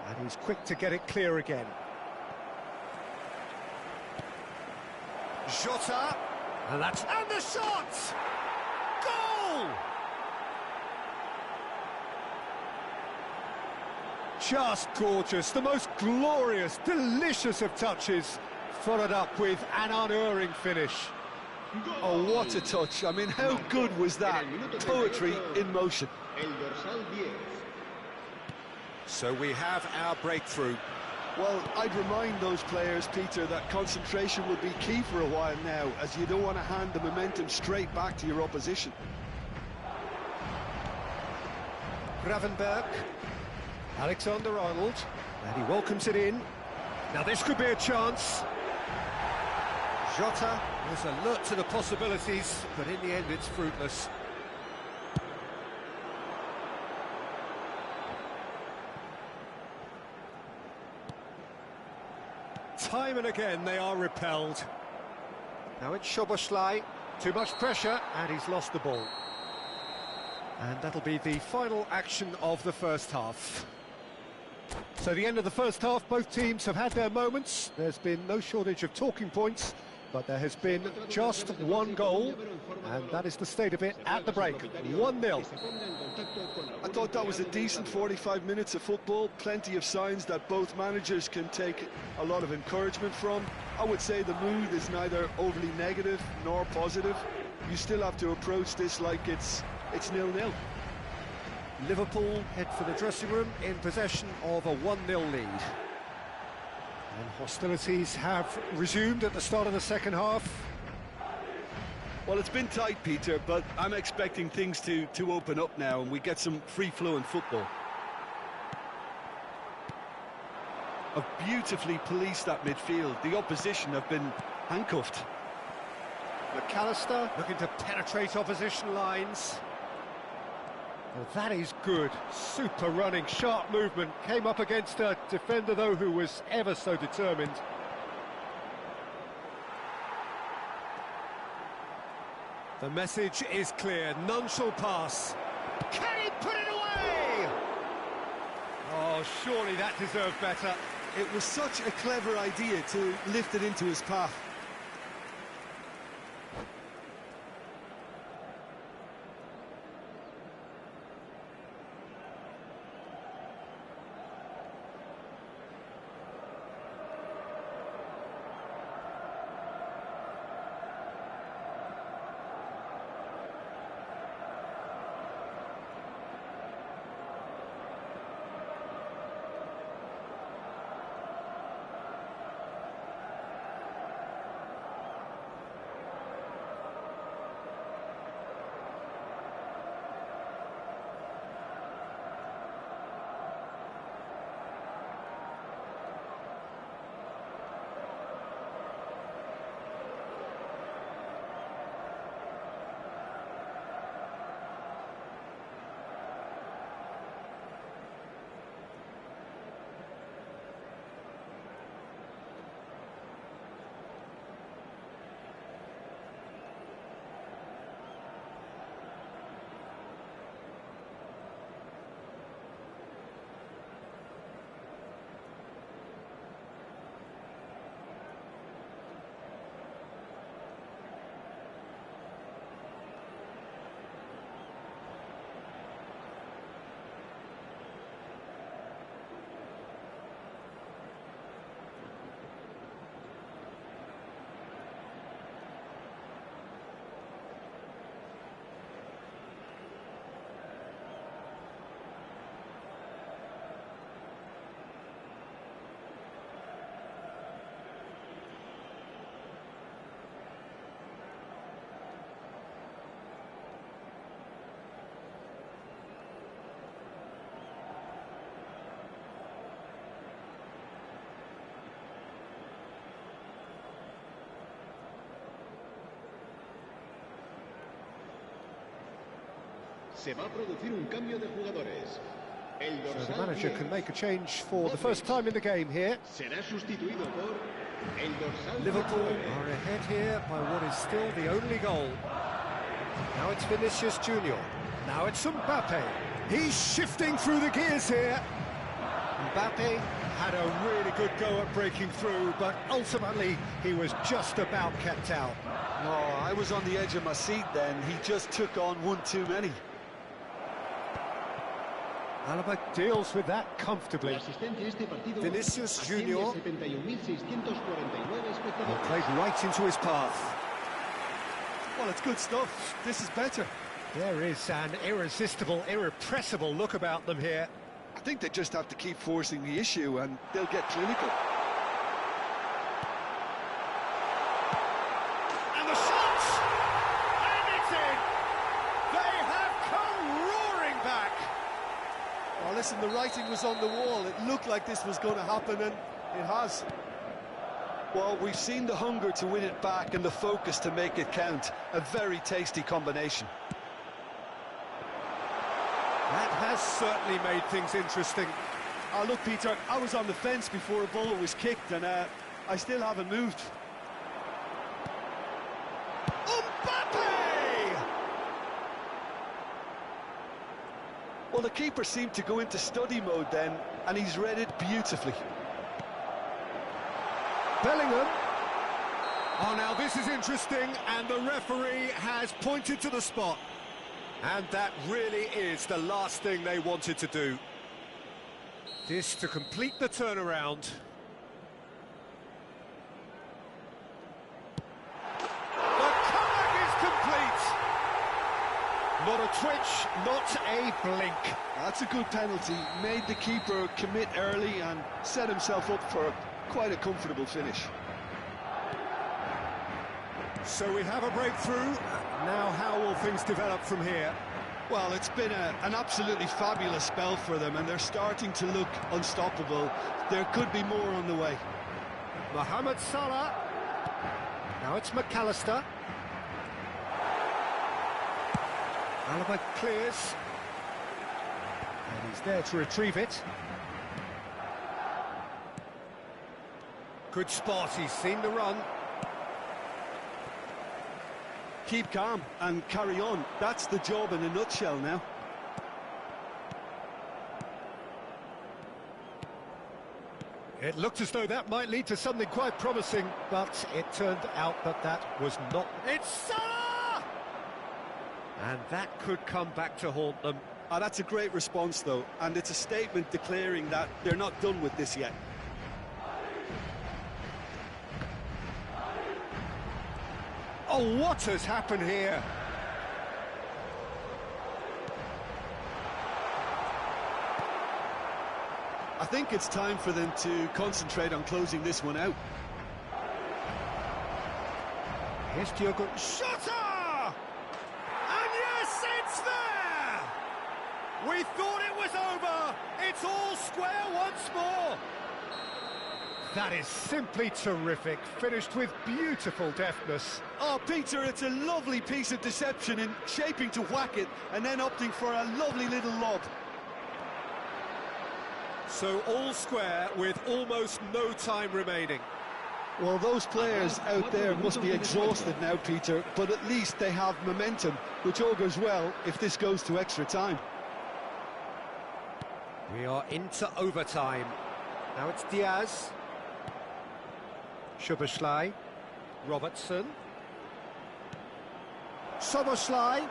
And he's quick to get it clear again. Jota. And the shot! Goal! Just gorgeous, the most glorious, delicious of touches, followed up with an unerring finish. Oh, what a touch. I mean, how good was that? Poetry in motion. El dorsal 10. So we have our breakthrough. Well, I'd remind those players, Peter, that concentration will be key for a while now, as you don't want to hand the momentum straight back to your opposition. Gravenberg. Alexander-Arnold. And he welcomes it in. Now this could be a chance. Jota was alert to the possibilities, but in the end it's fruitless. Time and again they are repelled. Now it's Szoboszlai. Too much pressure, and he's lost the ball. And that'll be the final action of the first half. So the end of the first half, both teams have had their moments. There's been no shortage of talking points, but there has been just one goal, and that is the state of it at the break. 1-0. I thought that was a decent 45 minutes of football, plenty of signs that both managers can take a lot of encouragement from. I would say the mood is neither overly negative nor positive. You still have to approach this like it's 0-0. Liverpool head for the dressing room in possession of a 1-0 lead. And hostilities have resumed at the start of the second half. Well, it's been tight, Peter, but I'm expecting things to open up now and we get some free-flowing football. Have beautifully policed that midfield. The opposition have been handcuffed. McAllister looking to penetrate opposition lines. Well, that is good. Super running, sharp movement. Came up against a defender, though, who was ever so determined. The message is clear. None shall pass. Can he put it away? Oh, surely that deserved better. It was such a clever idea to lift it into his path. Se va a producir un cambio de jugadores. El So dorsal the manager 10 can make a change for the first time in the game here. será sustituido por el dorsal Liverpool 19. are ahead here by what is still the only goal. Now it's Vinicius Junior. Now it's Mbappe. He's shifting through the gears here. Mbappe had a really good go at breaking through, but ultimately he was just about kept out. Oh, I was on the edge of my seat then. He just took on one too many. Alaba deals with that comfortably. La asistencia a este partido Vinicius asciende Junior. a 71.649 espectadores. Played right into his path. Well, it's good stuff. This is better. There is an irresistible, irrepressible look about them here. I think they just have to keep forcing the issue and they'll get clinical. And the shot! And it's in! They have come roaring back! Oh, listen, the writing was on the wall. It looked like this was going to happen, and it has. Well, we've seen the hunger to win it back and the focus to make it count. A very tasty combination. That has certainly made things interesting. Oh, look, Peter, I was on the fence before a ball was kicked, and I still haven't moved. Mbappe! Well, the keeper seemed to go into study mode then, and he's read it beautifully. Bellingham. Oh, now this is interesting, and the referee has pointed to the spot. And that really is the last thing they wanted to do. This to complete the turnaround. The comeback is complete. Not a twitch, not a blink. That's a good penalty. Made the keeper commit early and set himself up for quite a comfortable finish. So we have a breakthrough. Now how will things develop from here? Well, it's been an absolutely fabulous spell for them, and they're starting to look unstoppable. There could be more on the way. Mohamed Salah. Now it's McAllister. Alaba clears. And he's there to retrieve it. Good spot, he's seen the run. Keep calm and carry on. That's the job in a nutshell now. It looked as though that might lead to something quite promising, but it turned out that that was not. It's Salah! And that could come back to haunt them. That's a great response, though, and it's a statement declaring that they're not done with this yet. Oh, what has happened here? I think it's time for them to concentrate on closing this one out. Here's Diogo. Shooter! And yes, it's there! We thought it was over. It's all square once more. That is simply terrific, finished with beautiful deftness. Oh, Peter, it's a lovely piece of deception in shaping to whack it and then opting for a lovely little lob. So all square with almost no time remaining. Well, those players out there must be exhausted now, Peter, but at least they have momentum, which augurs well if this goes to extra time. We are into overtime. Now it's Diaz. Szoboszlai, Robertson, Szoboszlai.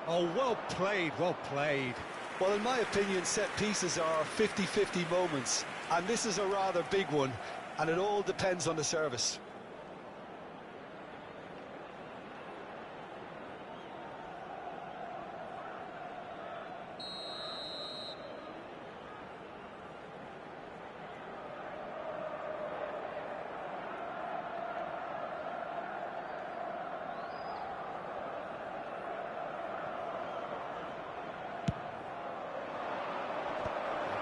Oh, well played, well played. Well, in my opinion, set pieces are 50-50 moments, and this is a rather big one, and it all depends on the service.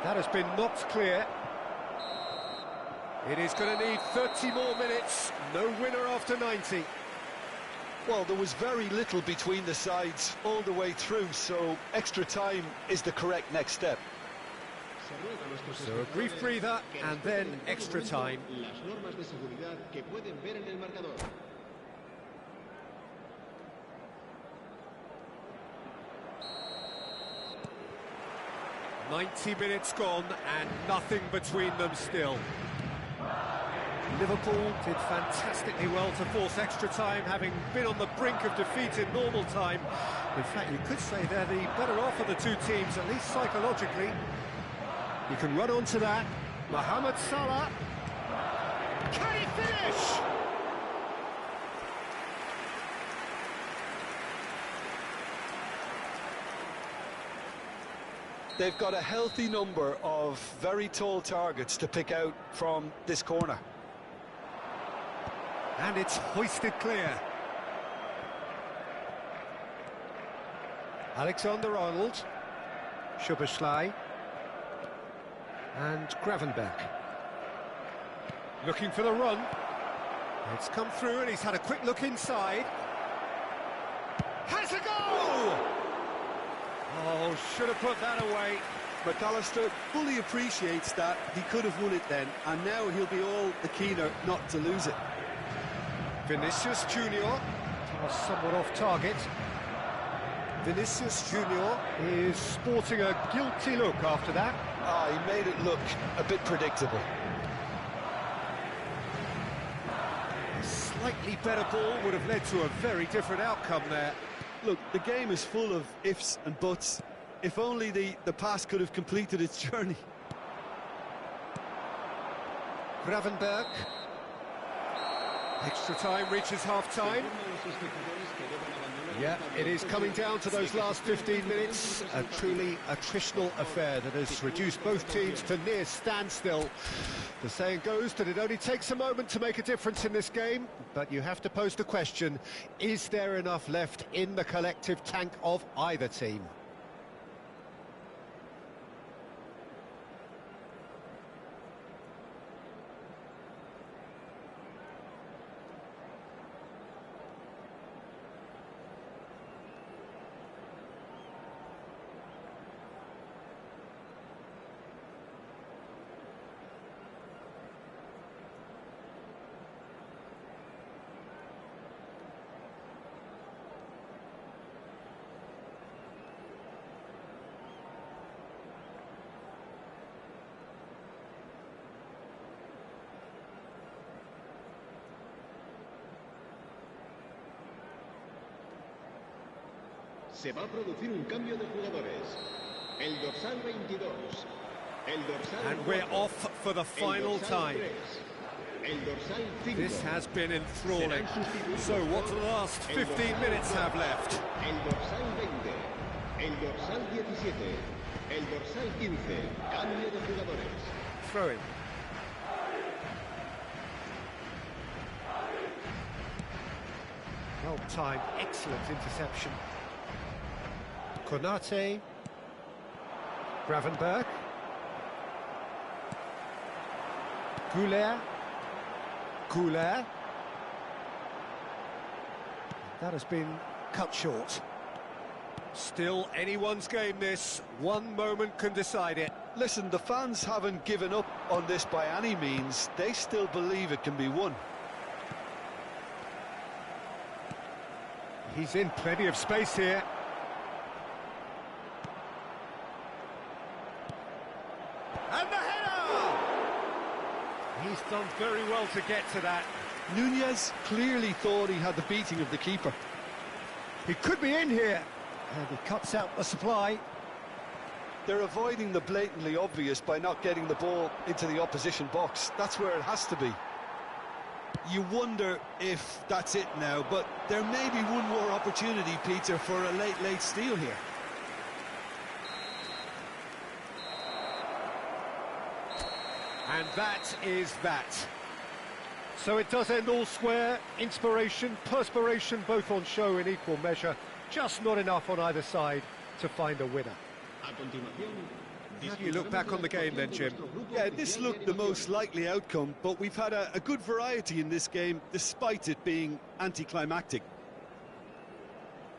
That has been knocked clear. It is going to need 30 more minutes. No winner after 90. Well, there was very little between the sides all the way through, so extra time is the correct next step. So a brief breather and then extra time. 90 minutes gone and nothing between them still. Liverpool did fantastically well to force extra time, having been on the brink of defeat in normal time. In fact, you could say they're the better off of the two teams, at least psychologically. You can run on to that. Mohamed Salah. Can he finish? They've got a healthy number of very tall targets to pick out from this corner. And it's hoisted clear. Alexander-Arnold, Szoboszlai, and Gravenberch. Looking for the run. It's come through and he's had a quick look inside. Has a goal! Oh, should have put that away. McAllister fully appreciates that he could have won it then, and now he'll be all the keener not to lose it. Vinicius Junior, somewhat off target. Vinicius Junior is sporting a guilty look after that. He made it look a bit predictable. slightly better ball would have led to a very different outcome there. Look, the game is full of ifs and buts. If only the pass could have completed its journey. Gravenberg. Extra time reaches half-time. Yeah, it is coming down to those last 15 minutes. A truly attritional affair that has reduced both teams to near standstill. The saying goes that it only takes a moment to make a difference in this game, but you have to pose the question, is there enough left in the collective tank of either team? Se va a producir un cambio de jugadores. El dorsal 22. El dorsal And we're 4, off for the final el dorsal time. 3, el dorsal 5. This has been enthralling. So what do the last 15 minutes have left? El dorsal 20. El dorsal 17. El dorsal 15. Cambio de jugadores. Throw-in. Well timed, excellent interception. Konate. Gravenberg. Goulet. Goulet. That has been cut short. Still anyone's game this. One moment can decide it. Listen, the fans haven't given up on this by any means. They still believe it can be won. He's in plenty of space here. And the header! He's done very well to get to that. Nunez clearly thought he had the beating of the keeper. He could be in here. And he cuts out the supply. They're avoiding the blatantly obvious by not getting the ball into the opposition box. That's where it has to be. You wonder if that's it now, but there may be one more opportunity, Peter, for a late steal here. And that is that. So it does end all square. Inspiration, perspiration, both on show in equal measure. Just not enough on either side to find a winner. How do you look back on the game then, Jim? Yeah, this looked the most likely outcome, but we've had a good variety in this game, despite it being anticlimactic.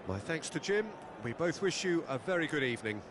My thanks to Jim. We both wish you a very good evening.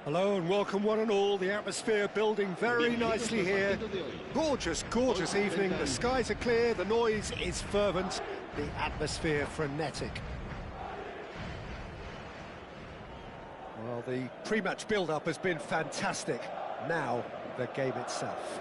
Hello and welcome one and all. The atmosphere building very nicely here. Gorgeous, gorgeous evening. The skies are clear, the noise is fervent, the atmosphere frenetic. Well, the pre-match build-up has been fantastic. Now, the game itself.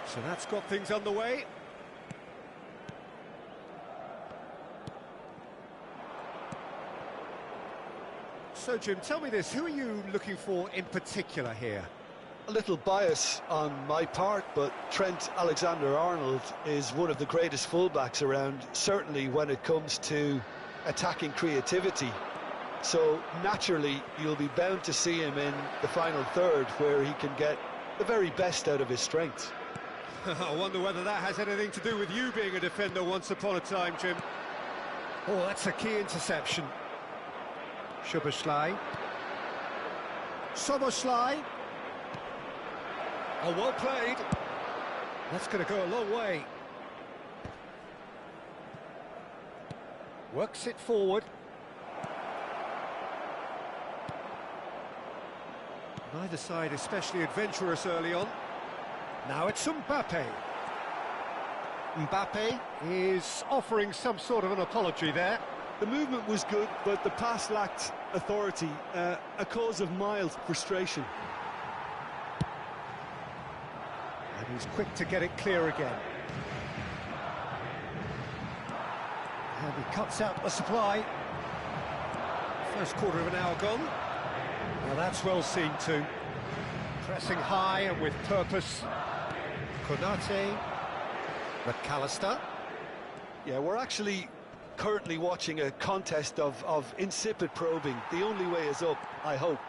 So that's got things underway. So, Jim, tell me this, who are you looking for in particular here? A little bias on my part, but Trent Alexander-Arnold is one of the greatest fullbacks around, certainly when it comes to attacking creativity. So, naturally, you'll be bound to see him in the final third, where he can get the very best out of his strengths. I wonder whether that has anything to do with you being a defender once upon a time, Jim. Oh, that's a key interception. Szoboszlai. Szoboszlai. Oh, well played. That's going to go a long way. Works it forward. Neither side especially adventurous early on. Now it's Mbappe. Mbappe is offering some sort of an apology there. The movement was good, but the pass lacked authority, a cause of mild frustration. And he's quick to get it clear again. And he cuts out the supply. First quarter of an hour gone. Well, that's well seen too. Pressing high and with purpose. Konate. McAllister. Yeah, we're actually currently watching a contest of insipid probing. The only way is up, I hope.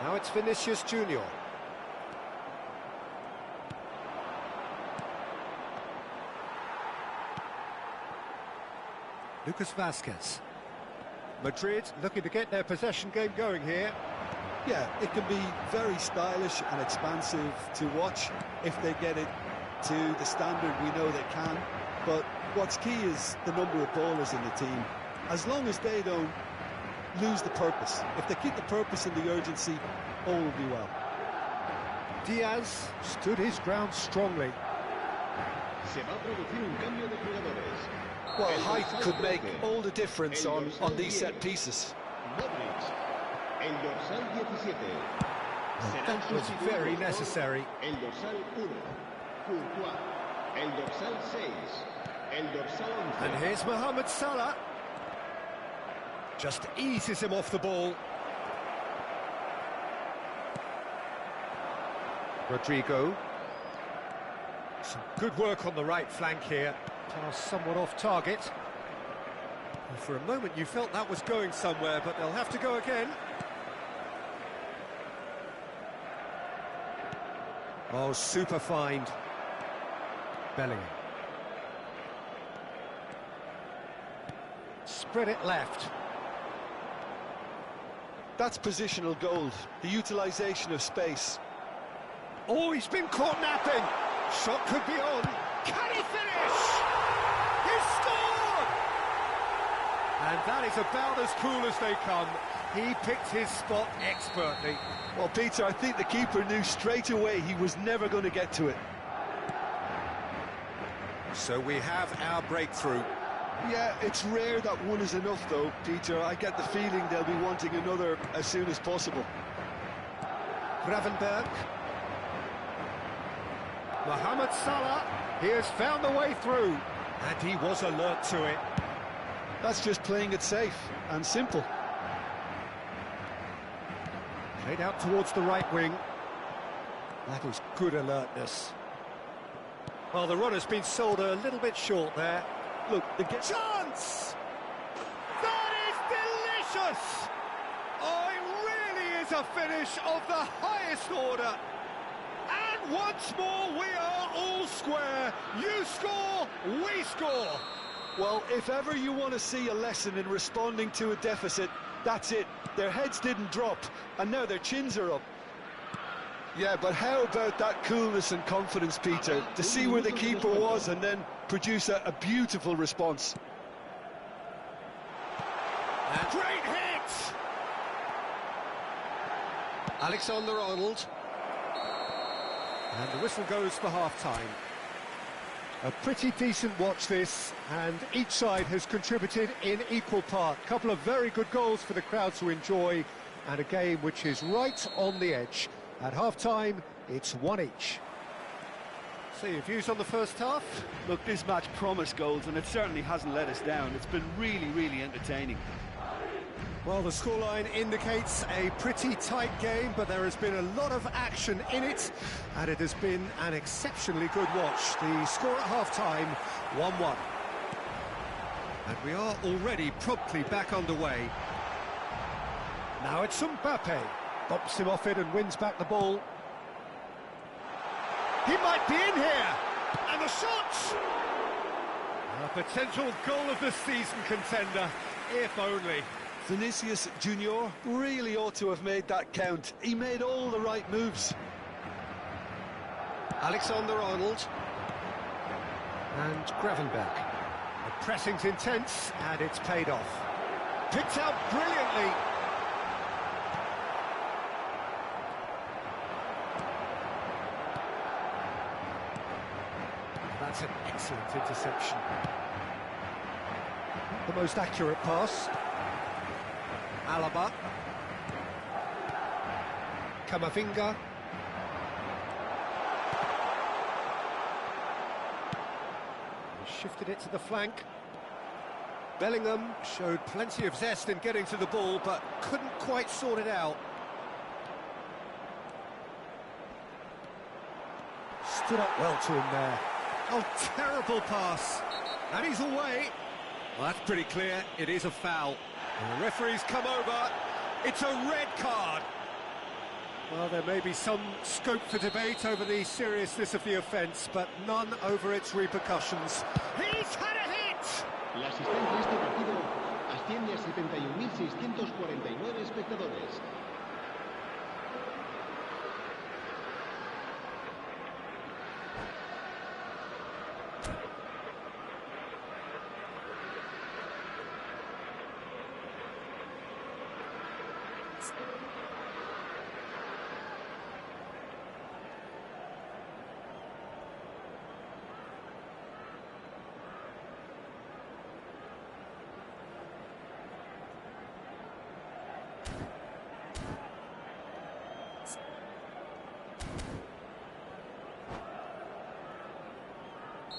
Now it's Vinicius Junior. Lucas Vazquez. Madrid looking to get their possession game going here. Yeah, it can be very stylish and expansive to watch if they get it to the standard we know they can. But what's key is the number of ballers in the team. As long as they don't lose the purpose, if they keep the purpose and the urgency, all will be well. Diaz stood his ground strongly. Se va a producir un cambio de jugadores. Well, height could make all the difference on these set pieces. Modric, el dorsal 17. That was very necessary. El dorsal 1. Courtois, el dorsal 6. El dorsal 11. And here's Mohamed Salah. Just eases him off the ball. Rodrigo. Some good work on the right flank here. Pass somewhat off target. And for a moment you felt that was going somewhere, but they'll have to go again. Oh, super find. Bellingham. Spread it left. That's positional gold, the utilisation of space. Oh, he's been caught napping. Shot could be on. Can he finish? He's scored! And that is about as cool as they come. He picked his spot expertly. Well, Peter, I think the keeper knew straight away he was never going to get to it. So we have our breakthrough. Yeah, it's rare that one is enough, though, Peter. I get the feeling they'll be wanting another as soon as possible. Gravenberg. Mohamed Salah, he has found the way through, and he was alert to it. That's just playing it safe and simple. Played out towards the right wing. That was good alertness. Well, the run has been sold a little bit short there. Look, the chance! That is delicious! Oh, it really is a finish of the highest order. And once more, we are all square. You score, we score. Well, if ever you want to see a lesson in responding to a deficit, that's it. Their heads didn't drop, and now their chins are up. Yeah, but how about that coolness and confidence, Peter, to see where the keeper was and then produce a beautiful response. And great hit! Alexander-Arnold. And the whistle goes for half-time. A pretty decent watch this, and each side has contributed in equal part. A couple of very good goals for the crowd to enjoy, and a game which is right on the edge. At half-time, it's one each. So your views on the first half? Look, this match promised goals, and it certainly hasn't let us down. It's been really, really entertaining. Well, the scoreline indicates a pretty tight game, but there has been a lot of action in it, and it has been an exceptionally good watch. The score at half-time, 1-1. And we are already promptly back underway. Now it's Mbappe. Bumps him off it and wins back the ball. He might be in here! And the shot! A potential goal of the season contender, if only. Vinicius Junior really ought to have made that count. He made all the right moves. Alexander-Arnold. And Gravenberg. The pressing's intense, and it's paid off. Picked out brilliantly. That's an excellent interception. The most accurate pass. Alaba. Camavinga. He shifted it to the flank. Bellingham showed plenty of zest in getting to the ball, but couldn't quite sort it out. Stood up well to him there. Oh, terrible pass. And he's away. Well, that's pretty clear. It is a foul. And the referee's come over. It's a red card. Well, there may be some scope for debate over the seriousness of the offence, but none over its repercussions. He's had a hit! La asistencia a este partido asciende a 71.649 espectadores.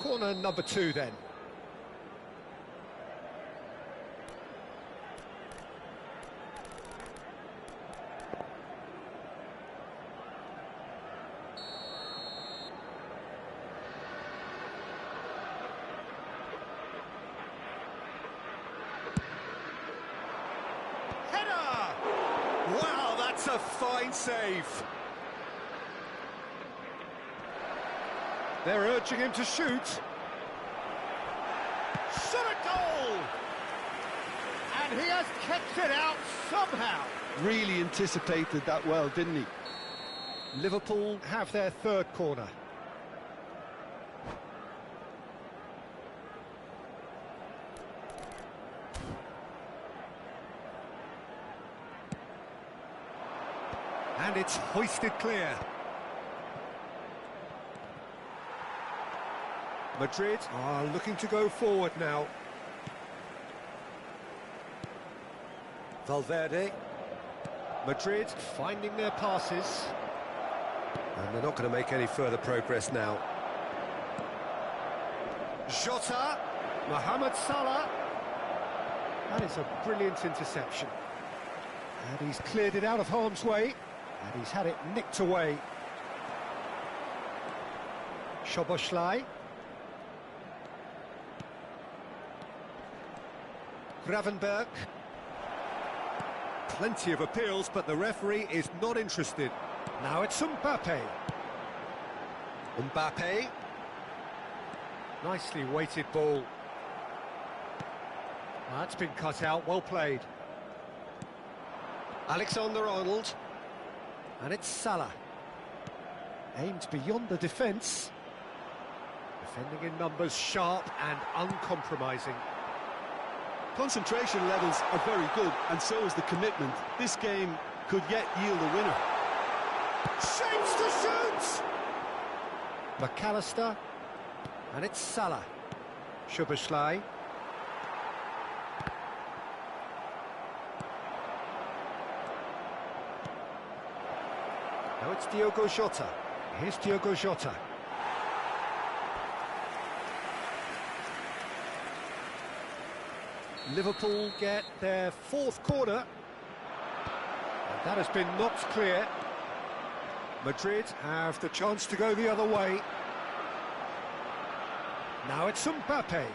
Corner number 2 then. Header! Wow, that's a fine save. They're urging him to shoot. Shot a goal! And he has kept it out somehow. Really anticipated that well, didn't he? Liverpool have their third corner. And it's hoisted clear. Madrid are looking to go forward now. Valverde. Madrid finding their passes. And they're not going to make any further progress now. Jota. Mohamed Salah. That is a brilliant interception. And he's cleared it out of harm's way. And he's had it nicked away. Szoboszlai. Gravenberg. Plenty of appeals, but the referee is not interested. Now it's Mbappe. Mbappe. Nicely weighted ball. That's been cut out, well played. Alexander-Arnold. And it's Salah. Aimed beyond the defence. Defending in numbers, sharp and uncompromising. Concentration levels are very good, and so is the commitment. This game could yet yield a winner. Shapes to shoot! McAllister. And it's Salah. Szoboszlai. Now it's Diogo Jota. Here's Diogo Jota. Liverpool get their fourth corner. And that has been knocked clear. Madrid have the chance to go the other way. Now it's Mbappe.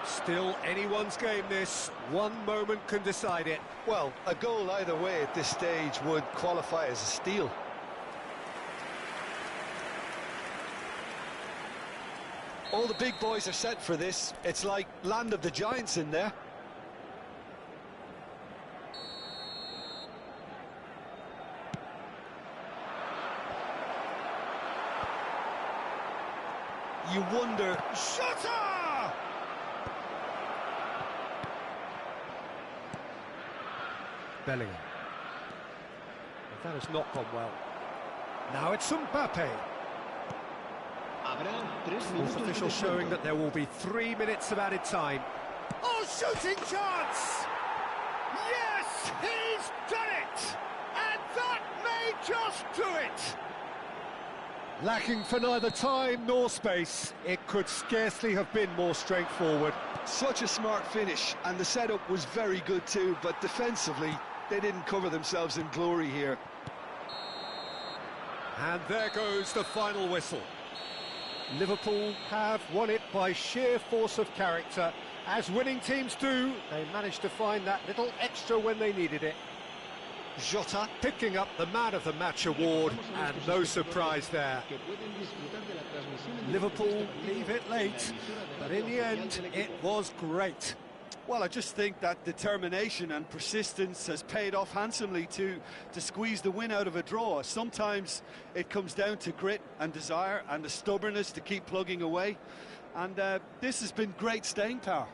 Still anyone's game this. One moment can decide it. Well, a goal either way at this stage would qualify as a steal. All the big boys are set for this. It's like land of the giants in there. You wonder... Shota! Bellingham. But that has not gone well. Now it's Mbappe. Fourth official showing that there will be 3 minutes of added time. Oh, shooting chance! Yes, he's done it! And that may just do it! Lacking for neither time nor space, it could scarcely have been more straightforward. Such a smart finish, and the setup was very good too, but defensively, they didn't cover themselves in glory here. And there goes the final whistle. Liverpool have won it by sheer force of character. As winning teams do, they managed to find that little extra when they needed it. Jota picking up the Man of the Match award, and no surprise there. Liverpool leave it late, but in the end, it was great. Well, I just think that determination and persistence has paid off handsomely to squeeze the win out of a draw. Sometimes it comes down to grit and desire and the stubbornness to keep plugging away. And this has been great staying power.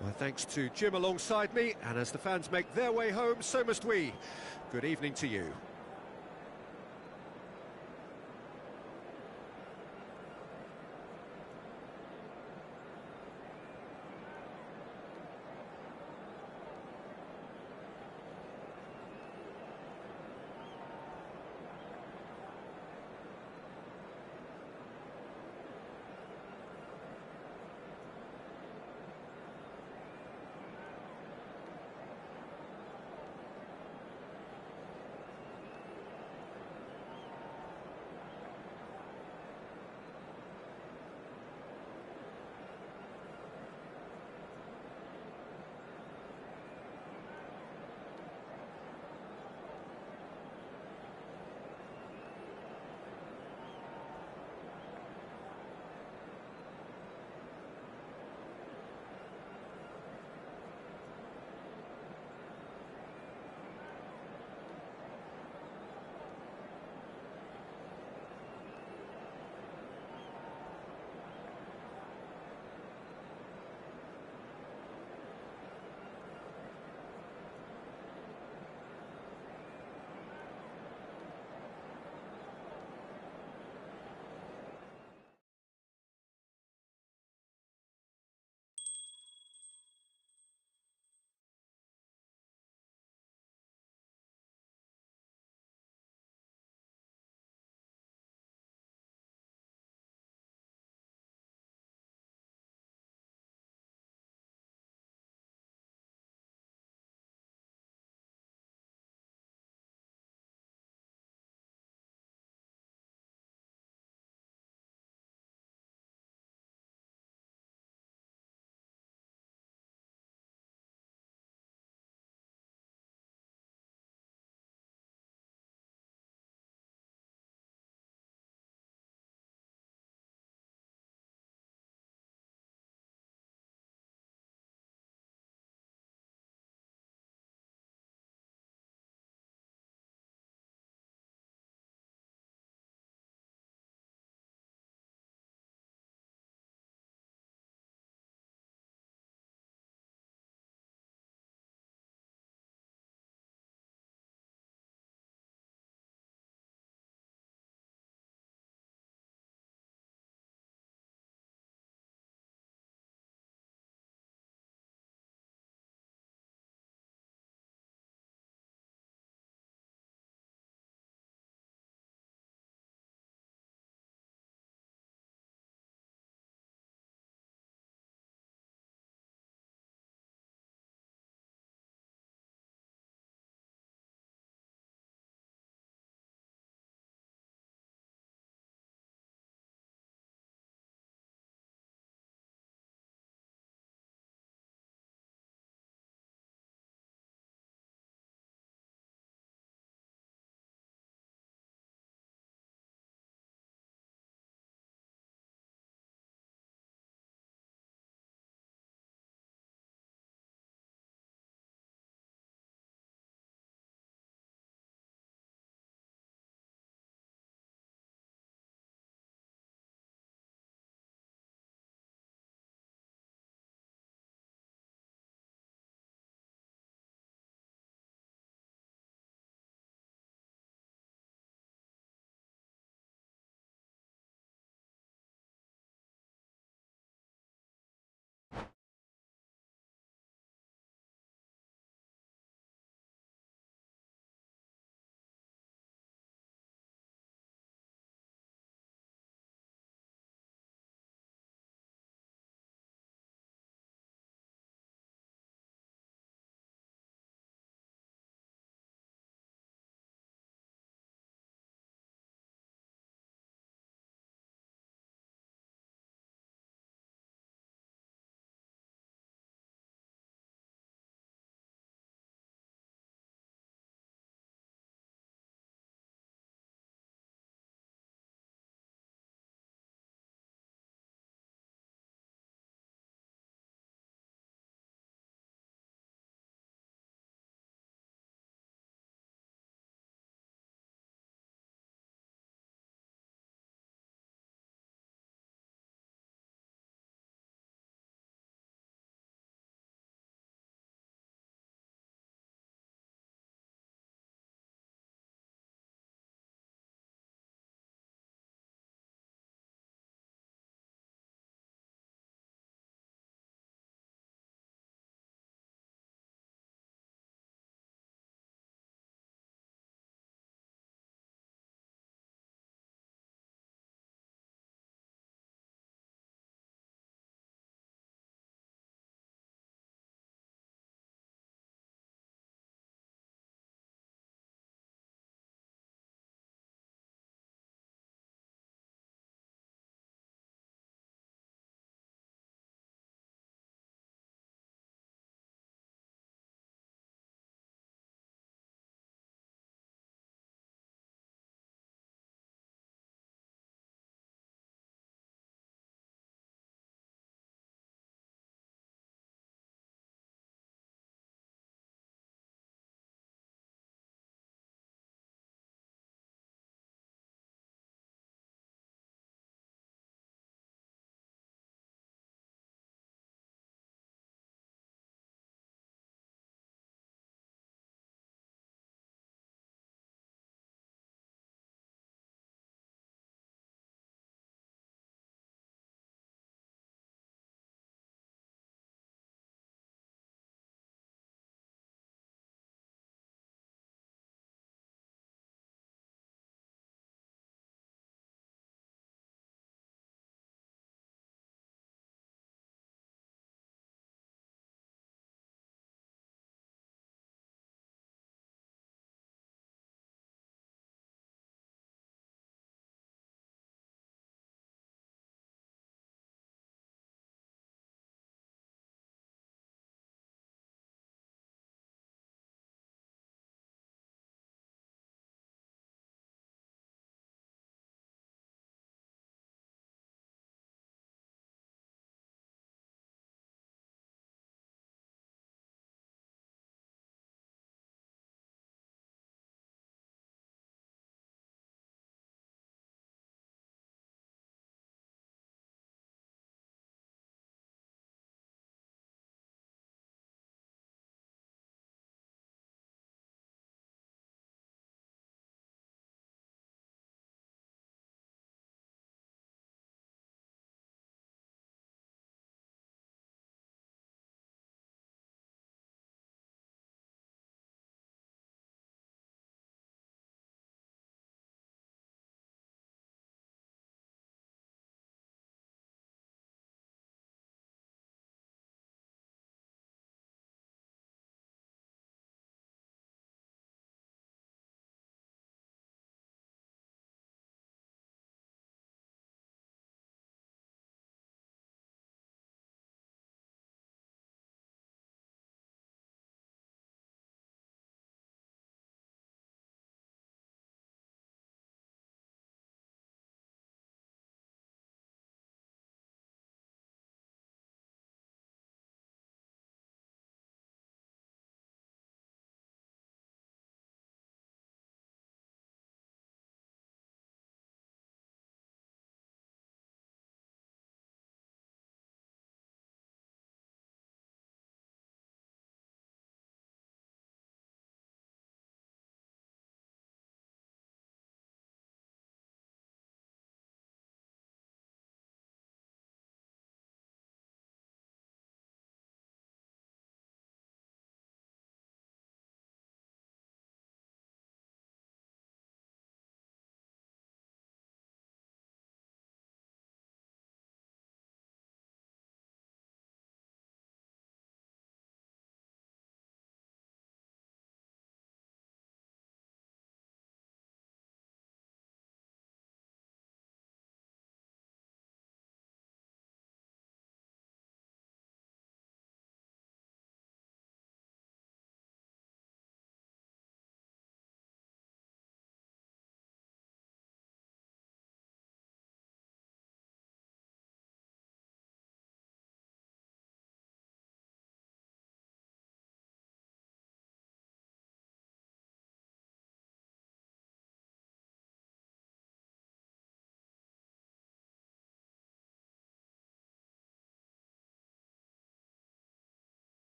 Well, thanks to Jim alongside me, and as the fans make their way home, so must we. Good evening to you.